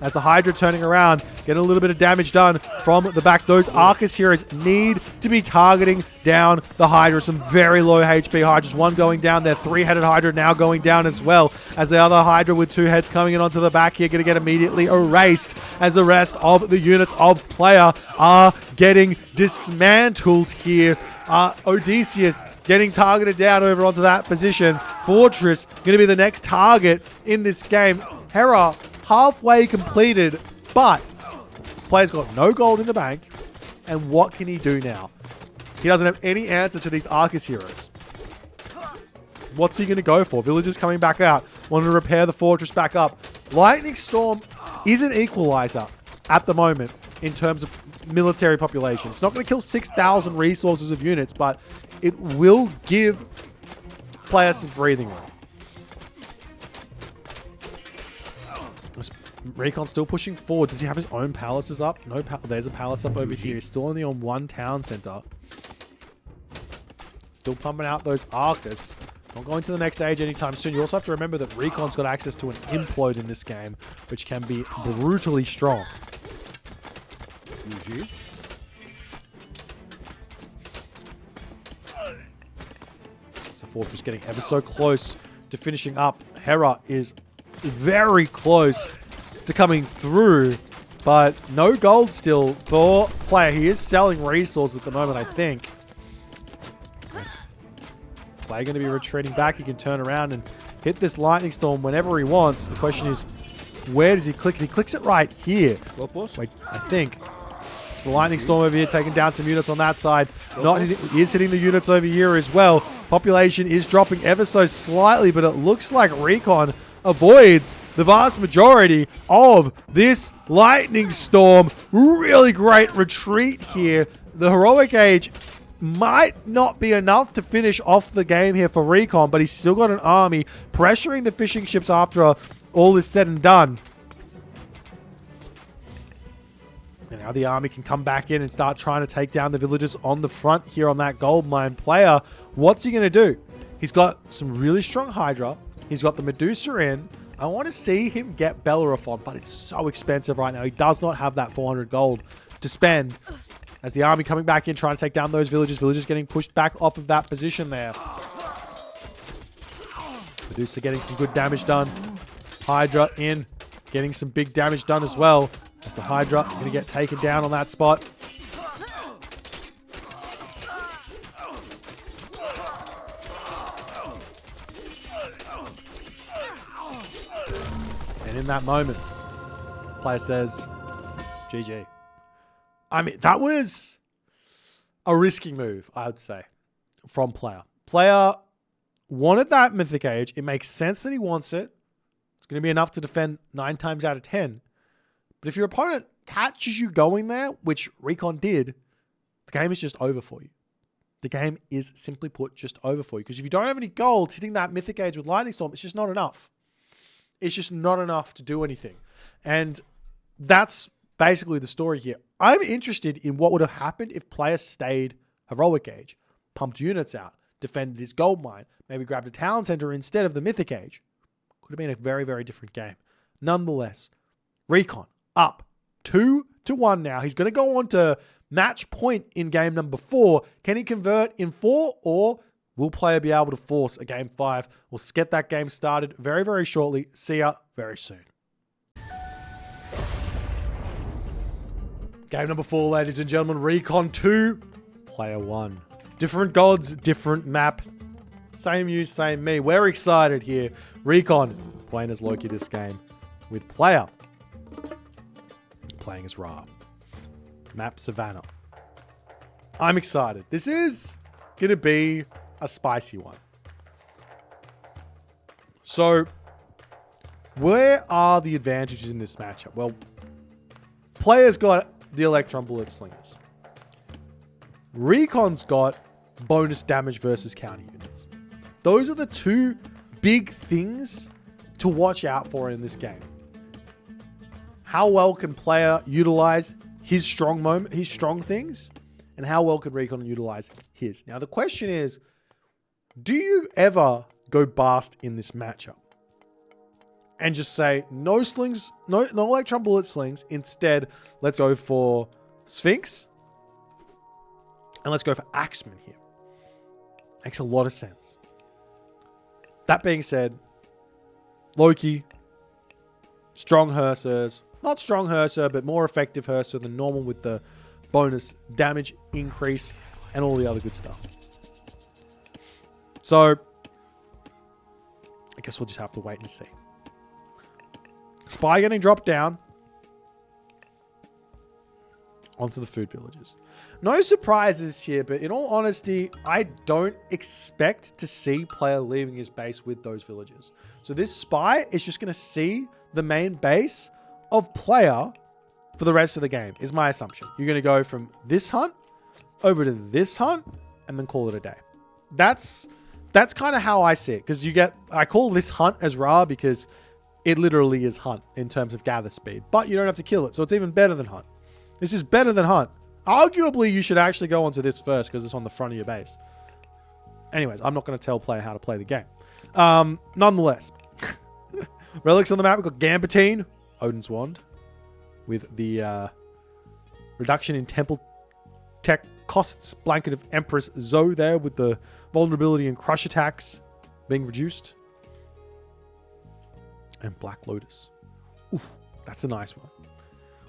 As the Hydra turning around, getting a little bit of damage done from the back. Those Arcus heroes need to be targeting down the Hydra. Some very low HP Hydras. 1 going down there. 3-headed Hydra now going down as well. As the other Hydra with 2 heads coming in onto the back here, going to get immediately erased. As the rest of the units of player are getting dismantled here. Odysseus getting targeted down over onto that position. Fortress going to be the next target in this game. Hera halfway completed, but player's got no gold in the bank. And what can he do now? He doesn't have any answer to these Arcus heroes. What's he going to go for? Villagers coming back out, wanting to repair the fortress back up. Lightning Storm is an equalizer at the moment in terms of military population. It's not going to kill 6,000 resources of units, but it will give players some breathing room. Recon still pushing forward. Does he have his own palaces up? No, there's a palace up over here. He's still only on 1 town center. Still pumping out those Arcus. Not going to the next stage anytime soon. You also have to remember that Recon's got access to an implode in this game. which can be brutally strong. UG. So Fortress getting ever so close to finishing up. Hera is very close to coming through, but no gold still for player. He is selling resources at the moment, I think. Player going to be retreating back. He can turn around and hit this lightning storm whenever he wants. The question is, where does he click? He clicks it right here. Wait, I think. The lightning storm over here taking down some units on that side. He is hitting the units over here as well. Population is dropping ever so slightly, but it looks like Recon avoids the vast majority of this lightning storm. Really great retreat here. The heroic age might not be enough to finish off the game here for Recon, but he's still got an army pressuring the fishing ships after all is said and done. And now the army can come back in and start trying to take down the villagers on the front here on that gold mine. Player, what's he going to do? He's got some really strong Hydra. He's got the Medusa in. I want to see him get Bellerophon, but it's so expensive right now. He does not have that 400 gold to spend. As the army coming back in, trying to take down those villagers. Villagers getting pushed back off of that position there. Medusa getting some good damage done. Hydra in, getting some big damage done as well. As the Hydra going to get taken down on that spot. And in that moment, player says, GG. I mean, that was a risky move, I would say, from player. Player wanted that Mythic Age. It makes sense that he wants it. It's going to be enough to defend 9 times out of 10. But if your opponent catches you going there, which Recon did, the game is just over for you. The game is, simply put, just over for you. Because if you don't have any gold, hitting that Mythic Age with Lightning Storm, it's just not enough. It's just not enough to do anything. And that's basically the story here. I'm interested in what would have happened if player stayed Heroic Age, pumped units out, defended his gold mine, maybe grabbed a town center instead of the Mythic Age. Could have been a very, very different game. Nonetheless, Recon up 2-1 now. He's going to go on to match point in game number 4. Can he convert in 4, or will player be able to force a game 5? We'll get that game started very, very shortly. See ya very soon. Game number 4, ladies and gentlemen. Recon 2, player 1. Different gods, different map. Same you, same me. We're excited here. Recon playing as Loki this game, with player playing as Ra. Map Savannah. I'm excited. This is going to be a spicy one. So, where are the advantages in this matchup? Well, player's got the Electron Bullet Slingers. Recon's got bonus damage versus counter units. Those are the two big things to watch out for in this game. How well can player utilize his strong things, and how well can Recon utilize his? Now the question is, do you ever go bast in this matchup and just say no slings, no Electron Bullet Slings, instead let's go for Sphinx and let's go for Axeman here? Makes a lot of sense. That being said, Loki, strong Hersers, not strong Herser, but more effective Herser than normal with the bonus damage increase and all the other good stuff. So, I guess we'll just have to wait and see. Spy getting dropped down onto the food villages. No surprises here, but in all honesty, I don't expect to see player leaving his base with those villagers. So this spy is just going to see the main base of player for the rest of the game, is my assumption. You're going to go from this hunt over to this hunt and then call it a day. That's kind of how I see it, because I call this hunt as Ra because it literally is hunt in terms of gather speed, but you don't have to kill it, so it's even better than hunt. This is better than hunt. Arguably, you should actually go onto this first because it's on the front of your base. Anyways, I'm not going to tell player how to play the game. Nonetheless, relics on the map. We've got Gambitine, Odin's Wand with the reduction in temple tech costs. Blanket of Empress Zoe there with the vulnerability and crush attacks being reduced. And Black Lotus. Oof, that's a nice one.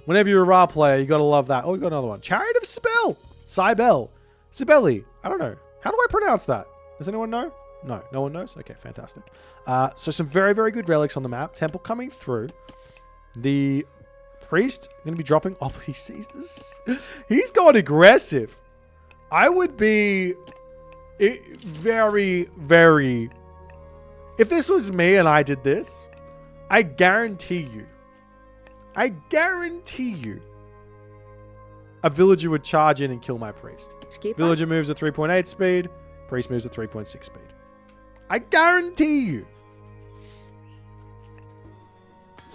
Whenever you're a Ra player, you gotta love that. Oh, we got another one. Chariot of Cybele. Cybele. I don't know. How do I pronounce that? Does anyone know? No one knows? Okay, fantastic. So some very, very good relics on the map. Temple coming through. The priest going to be dropping. Oh, he sees this. He's going aggressive. I would be very, very... If this was me and I did this, I guarantee you, a villager would charge in and kill my priest. Villager moves at 3.8 speed. Priest moves at 3.6 speed. I guarantee you.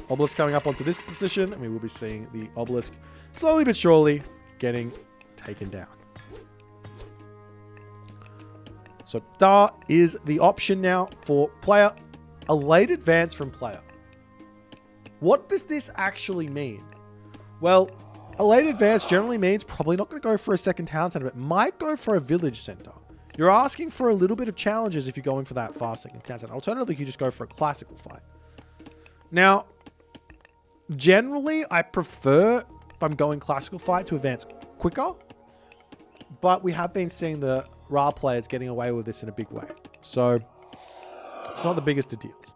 Obelisk coming up onto this position, and we will be seeing the obelisk slowly but surely getting taken down. So Dar is the option now for player. A late advance from player. What does this actually mean? Well, a late advance generally means probably not going to go for a second town center, but might go for a village center. You're asking for a little bit of challenges if you're going for that fast second town center. Alternatively, you just go for a classical fight. Now, generally, I prefer, if I'm going classical fight, to advance quicker. But we have been seeing the Ra players getting away with this in a big way. So, it's not the biggest of deals.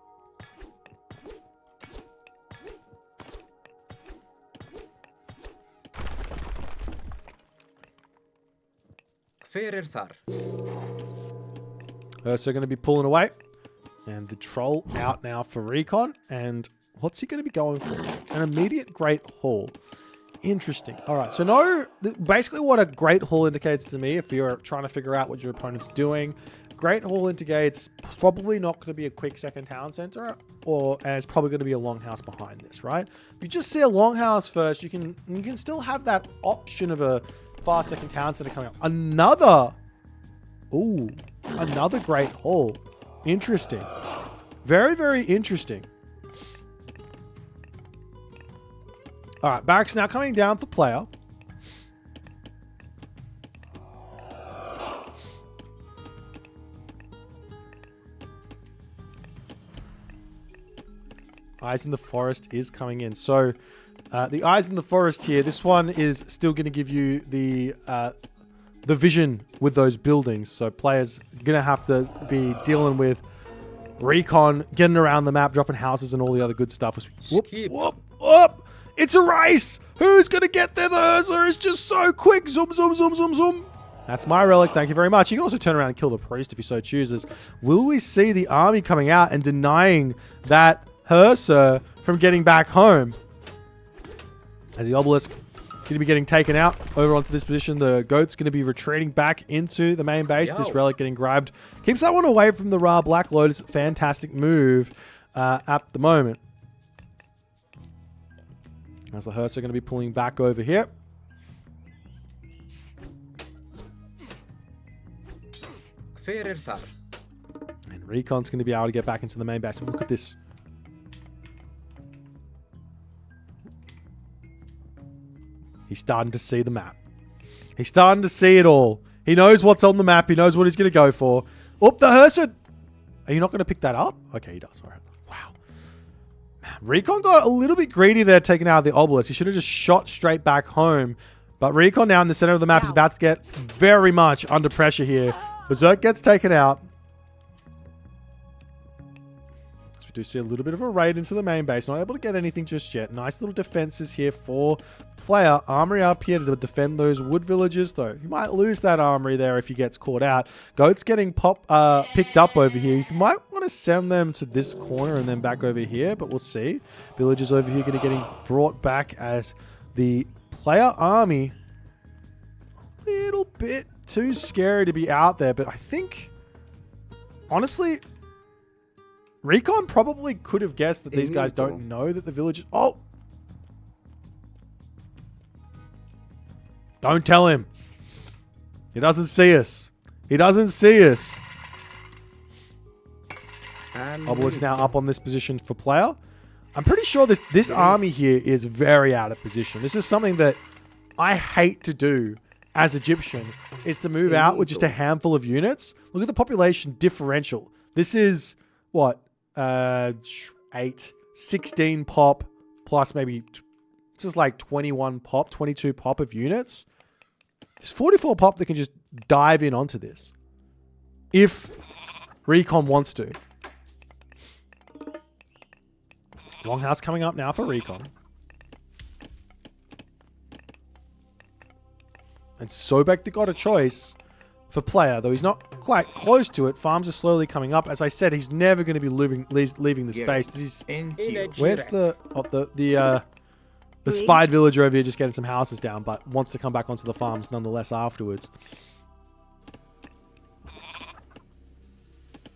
So going to be pulling away. And the troll out now for Recon. And what's he going to be going for? An immediate Great Hall. Interesting. All right. So no, basically what a Great Hall indicates to me, if you're trying to figure out what your opponent's doing, Great Hall indicates probably not going to be a quick second town center, and it's probably going to be a longhouse behind this, right? If you just see a longhouse first, you can still have that option of a fast second town center coming up. Another Great Hall. Interesting. Very, very interesting. All right, barracks now coming down for player. Eyes in the Forest is coming in. So the Eyes in the Forest here, this one is still going to give you the vision with those buildings. So players are going to have to be dealing with Recon, getting around the map, dropping houses and all the other good stuff. Whoop, whoop, whoop. It's a race. Who's going to get there? The Ursa is just so quick. Zoom, zoom, zoom, zoom, zoom. That's my relic. Thank you very much. You can also turn around and kill the priest if you so chooses. Will we see the army coming out and denying that Ursa from getting back home? As the obelisk going to be getting taken out over onto this position. The goat's going to be retreating back into the main base. This relic getting grabbed. Keeps that one away from the Ra Black Lotus. Fantastic move at the moment. As the Hearse are going to be pulling back over here. And Recon's going to be able to get back into the main base. And look at this. He's starting to see the map. He's starting to see it all. He knows what's on the map. He knows what he's going to go for. Oh, the Hearse! Are you not going to pick that up? Okay, he does. All right. Wow. Man, Recon got a little bit greedy there taking out the obelisk. He should have just shot straight back home. But Recon now in the center of the map is about to get very much under pressure here. Berserk gets taken out. So we do see a little bit of a raid into the main base. Not able to get anything just yet. Nice little defenses here for player. Armory up here to defend those wood villages, though. You might lose that armory there if he gets caught out. Goat's getting picked up over here. You might want to send them to this corner and then back over here, but we'll see. Villagers over here going to getting brought back as the player army a little bit too scary to be out there, but I think, honestly, Recon probably could have guessed that these guys don't know that the village... Oh! Don't tell him. He doesn't see us. He doesn't see us. Obelisk now up on this position for player. I'm pretty sure this army here is very out of position. This is something that I hate to do as Egyptian, is to move out with just a handful of units. Look at the population differential. This is, what, 16 pop plus maybe, this is like 21 pop, 22 pop of units. There's 44 pop that can just dive in onto this. If Recon wants to. Longhouse coming up now for Recon. And Sobek got a choice for player, though he's not quite close to it. Farms are slowly coming up. As I said, he's never going to be leaving the space. Where's the spied villager over here just getting some houses down, but wants to come back onto the farms nonetheless afterwards.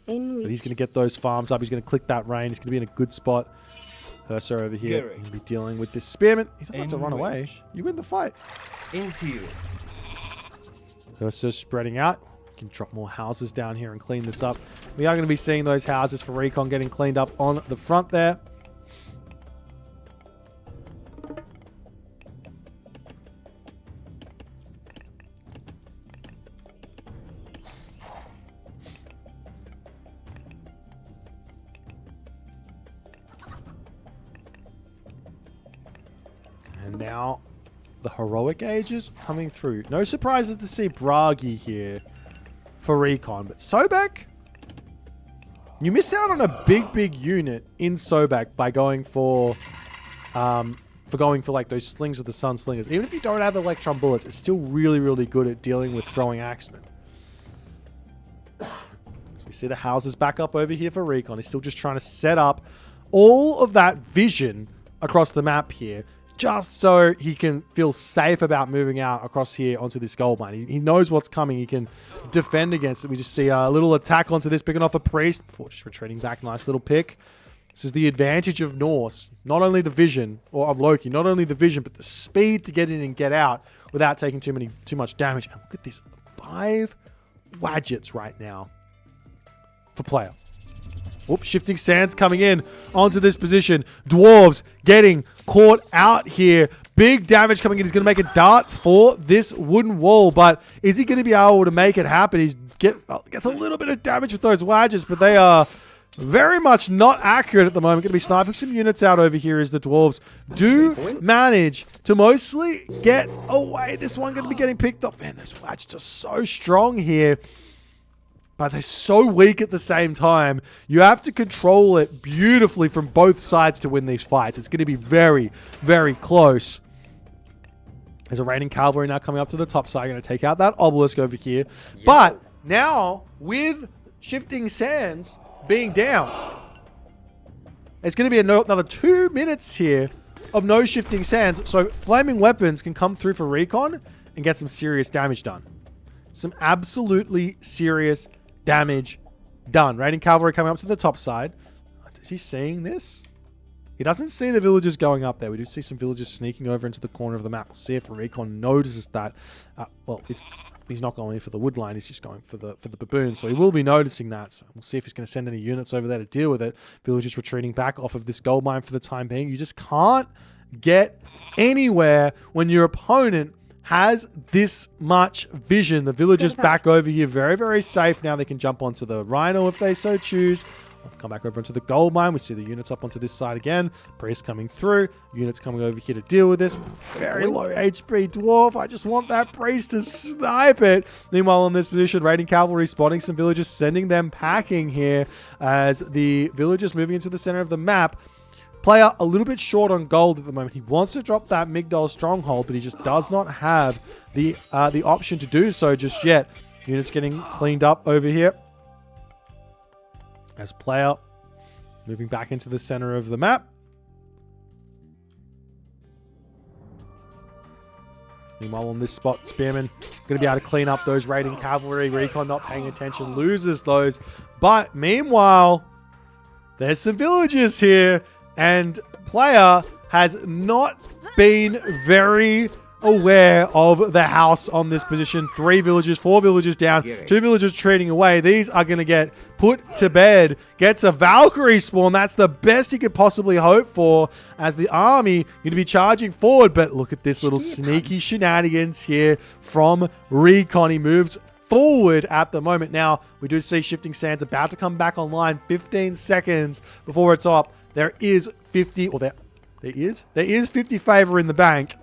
But he's going to get those farms up. He's going to click that rain. He's going to be in a good spot. Cursor over here. He's going to be dealing with this spearman. He doesn't have to run away. You win the fight. Into you. Cursor spreading out. You can drop more houses down here and clean this up. We are going to be seeing those houses for Recon getting cleaned up on the front there. And now the heroic ages coming through. No surprises to see Bragi here for Recon. But Sobek, you miss out on a big unit in Sobek by going for like those slings of the sun slingers. Even if you don't have electron bullets, it's still really good at dealing with throwing axemen. So we see the houses back up over here for Recon. He's still just trying to set up all of that vision across the map here, just so he can feel safe about moving out across here onto this gold mine. He knows what's coming. He can defend against it. We just see a little attack onto this, picking off a priest before just retreating back. Nice little pick. This is the advantage of Norse. Not only the vision, or of Loki, not only the vision, but the speed to get in and get out without taking too much damage. And look at this. 5 Wadgets right now for player. Whoops, shifting sands coming in onto this position. Dwarves getting caught out here. Big damage coming in. He's going to make a dart for this wooden wall, but is he going to be able to make it happen? He gets a little bit of damage with those wedges, but they are very much not accurate at the moment. Going to be sniping some units out over here as the dwarves do manage to mostly get away. This one going to be getting picked up. Man, those wedges are so strong here, but they're so weak at the same time. You have to control it beautifully from both sides to win these fights. It's going to be very close. There's a raiding cavalry now coming up to the top side. Going to take out that obelisk over here. Yo. But now, with shifting sands being down, it's going to be another 2 minutes here of no shifting sands. So flaming weapons can come through for Recon and get some serious damage done. Some absolutely serious damage done. Raiding cavalry coming up to the top side. Is he seeing this? He doesn't see the villagers going up there. We do see some villagers sneaking over into the corner of the map. We'll see if Recon notices that. Well, he's not going for the wood line. He's just going for the baboon. So he will be noticing that. So we'll see if he's going to send any units over there to deal with it. Villagers retreating back off of this gold mine for the time being. You just can't get anywhere when your opponent has this much vision. The villagers back over here very safe. Now they can jump onto the rhino if they so choose. Come back over into the gold mine. We see the units up onto this side again. Priest coming through. Units coming over here to deal with this. Very low HP dwarf. I just want that priest to snipe it. Meanwhile, in this position, raiding cavalry spotting some villagers, sending them packing here as the villagers moving into the center of the map. Player a little bit short on gold at the moment. He wants to drop that Migdol stronghold, but he just does not have the option to do so just yet. Units getting cleaned up over here. As player moving back into the center of the map. Meanwhile, on this spot, Spearman going to be able to clean up those raiding cavalry. Recon not paying attention, loses those. But meanwhile, there's some villagers here. And player has not been very aware of the house on this position. 3 villagers, 4 villagers down, 2 villagers trading away. These are going to get put to bed. Gets a Valkyrie spawn. That's the best he could possibly hope for as the army going to be charging forward. But look at this little sneaky shenanigans here from Recon. He moves forward at the moment. Now, we do see Shifting Sands about to come back online. 15 seconds before it's up. There is 50, or there is 50 favor in the bank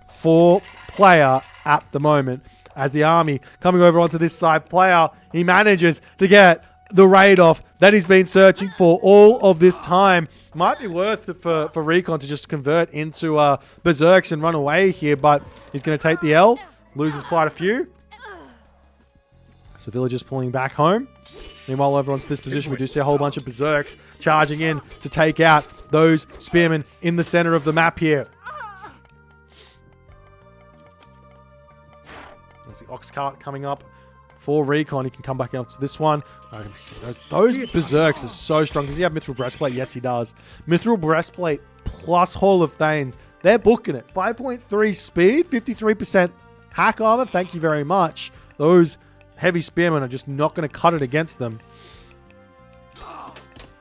for player at the moment. As the army coming over onto this side, player, he manages to get the raid off that he's been searching for all of this time. Might be worth it for Recon to just convert into Berserks and run away here, but he's going to take the L. Loses quite a few. So villagers pulling back home. Meanwhile, over onto this position, we do see a whole bunch of Berserks charging in to take out those spearmen in the center of the map here. There's the Ox Cart coming up for Recon. He can come back out to this one. Those Berserks are so strong. Does he have Mithril Breastplate? Yes, he does. Mithril Breastplate plus Hall of Thanes. They're booking it. 5.3 speed, 53% hack armor. Thank you very much. Those heavy spearmen are just not going to cut it against them.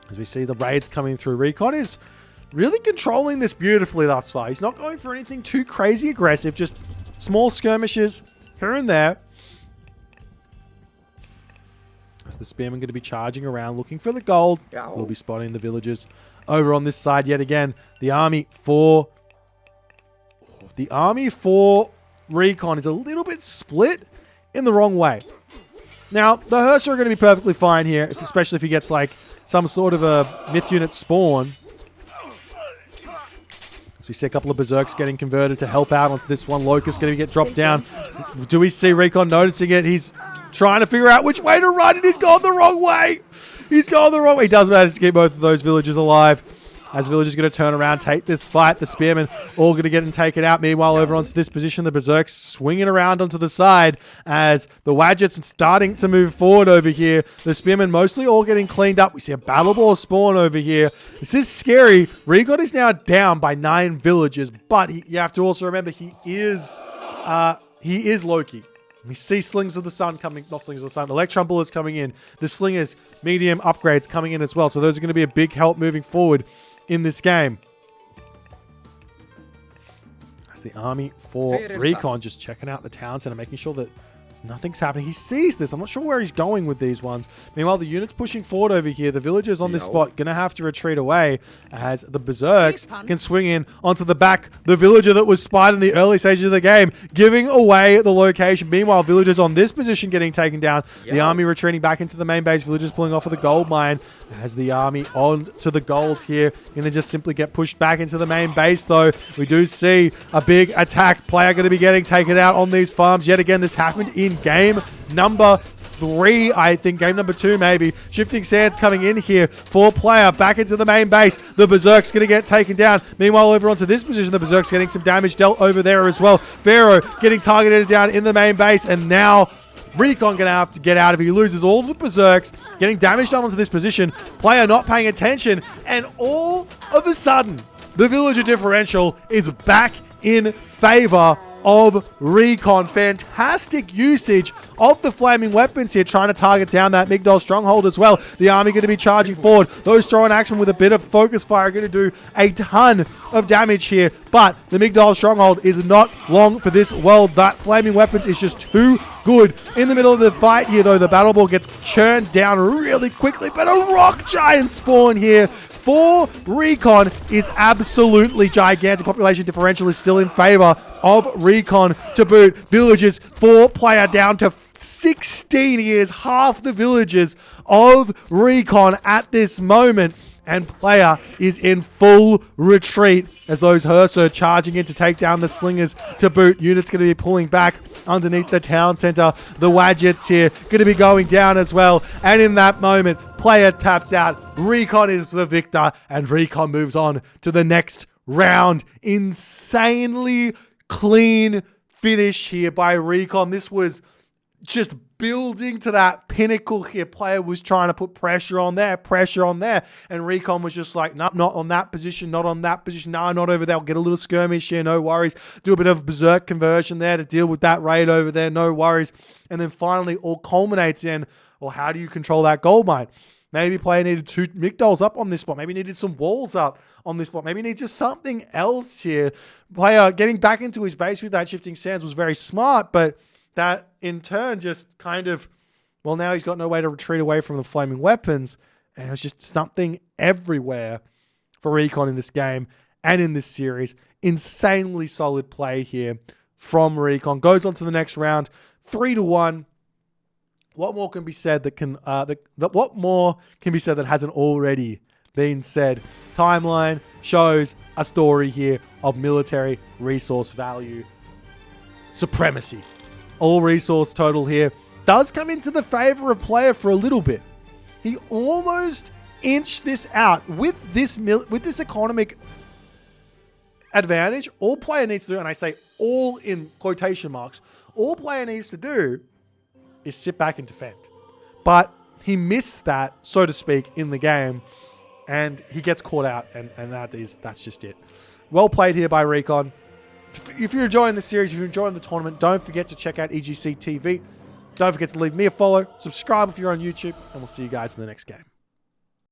As we see the raids coming through, Recon is really controlling this beautifully thus far. He's not going for anything too crazy aggressive, just small skirmishes here and there. As the spearmen going to be charging around, looking for the gold. We'll be spotting the villagers over on this side yet again. The army for Recon is a little bit split in the wrong way. Now, the Hearser are going to be perfectly fine here, especially if he gets like some sort of a myth unit spawn. So we see a couple of Berserks getting converted to help out onto this one. Locust going to get dropped down. Do we see Recon noticing it? He's trying to figure out which way to run, and he's gone the wrong way. He's gone the wrong way. He does manage to keep both of those villagers alive. As the villagers going to turn around, take this fight. The spearmen all going to get and take it out. Meanwhile, over onto this position, the Berserks swinging around onto the side as the Wadgets are starting to move forward over here. The spearmen mostly all getting cleaned up. We see a battle ball spawn over here. This is scary. Recon is now down by 9 villagers, but you have to also remember he is Loki. We see Slings of the Sun coming, not Slings of the Sun, Electron Bullets coming in. The Slingers medium upgrades coming in as well. So those are going to be a big help moving forward in this game. As the army for Recon just checking out the town center, making sure that nothing's happening. He sees this. I'm not sure where he's going with these ones. Meanwhile, the unit's pushing forward over here. The villagers on this spot going to have to retreat away as the Berserks can swing in onto the back. The villager that was spied in the early stages of the game, giving away the location. Meanwhile, villagers on this position getting taken down. The army retreating back into the main base. Villagers pulling off of the gold mine as the army on to the gold here. Going to just simply get pushed back into the main base, though. We do see a big attack. Player going to be getting taken out on these farms. Yet again, this happened in game number 3, I think. Game number 2, maybe. Shifting Sands coming in here for player back into the main base. The Berserk's going to get taken down. Meanwhile, over onto this position, the Berserk's getting some damage dealt over there as well. Pharaoh getting targeted down in the main base, and now Recon going to have to get out of it. He loses all the Berserks, getting damage done onto this position. Player not paying attention, and all of a sudden, the villager differential is back in favor of Recon. Fantastic usage of the flaming weapons here, trying to target down that Migdol stronghold as well. The army going to be charging forward. Those throwing axemen with a bit of focus fire are going to do a ton of damage here, but the Migdol stronghold is not long for this world. That flaming weapons is just too good. In the middle of the fight here, though, the battle ball gets churned down really quickly, but a rock giant spawn here for Recon is absolutely gigantic. Population differential is still in favor of Recon to boot. Villagers for player down to 16 years, half the villagers of Recon at this moment. And player is in full retreat as those Hearser are charging in to take down the Slingers to boot. Units going to be pulling back underneath the town center. The Wadgets here going to be going down as well. And in that moment, player taps out. Recon is the victor, and Recon moves on to the next round. Insanely clean finish here by Recon. This was just building to that pinnacle here. Player was trying to put pressure on there, and Recon was just like, nope, not on that position, not on that position, no, not over there. I'll get a little skirmish here, no worries. Do a bit of berserk conversion there to deal with that raid over there, no worries. And then finally all culminates in, well, how do you control that gold mine? Maybe player needed 2 Migdols up on this spot. Maybe needed some walls up on this spot. Maybe needed just something else here. Player getting back into his base with that shifting sands was very smart, but that in turn just kind of, well, now he's got no way to retreat away from the flaming weapons. And it was just something everywhere for Recon in this game and in this series. Insanely solid play here from Recon. Goes on to the next round, 3-1. What more can be said what more can be said that hasn't already been said? Timeline shows a story here of military resource value supremacy. All resource total here does come into the favor of player for a little bit. He almost inched this out with this economic advantage. All player needs to do, and I say all in quotation marks, all player needs to do is sit back and defend. But he missed that, so to speak, in the game, and he gets caught out, and that's just it. Well played here by Recon. If you're enjoying the series, if you're enjoying the tournament, don't forget to check out EGC TV. Don't forget to leave me a follow, subscribe if you're on YouTube, and we'll see you guys in the next game.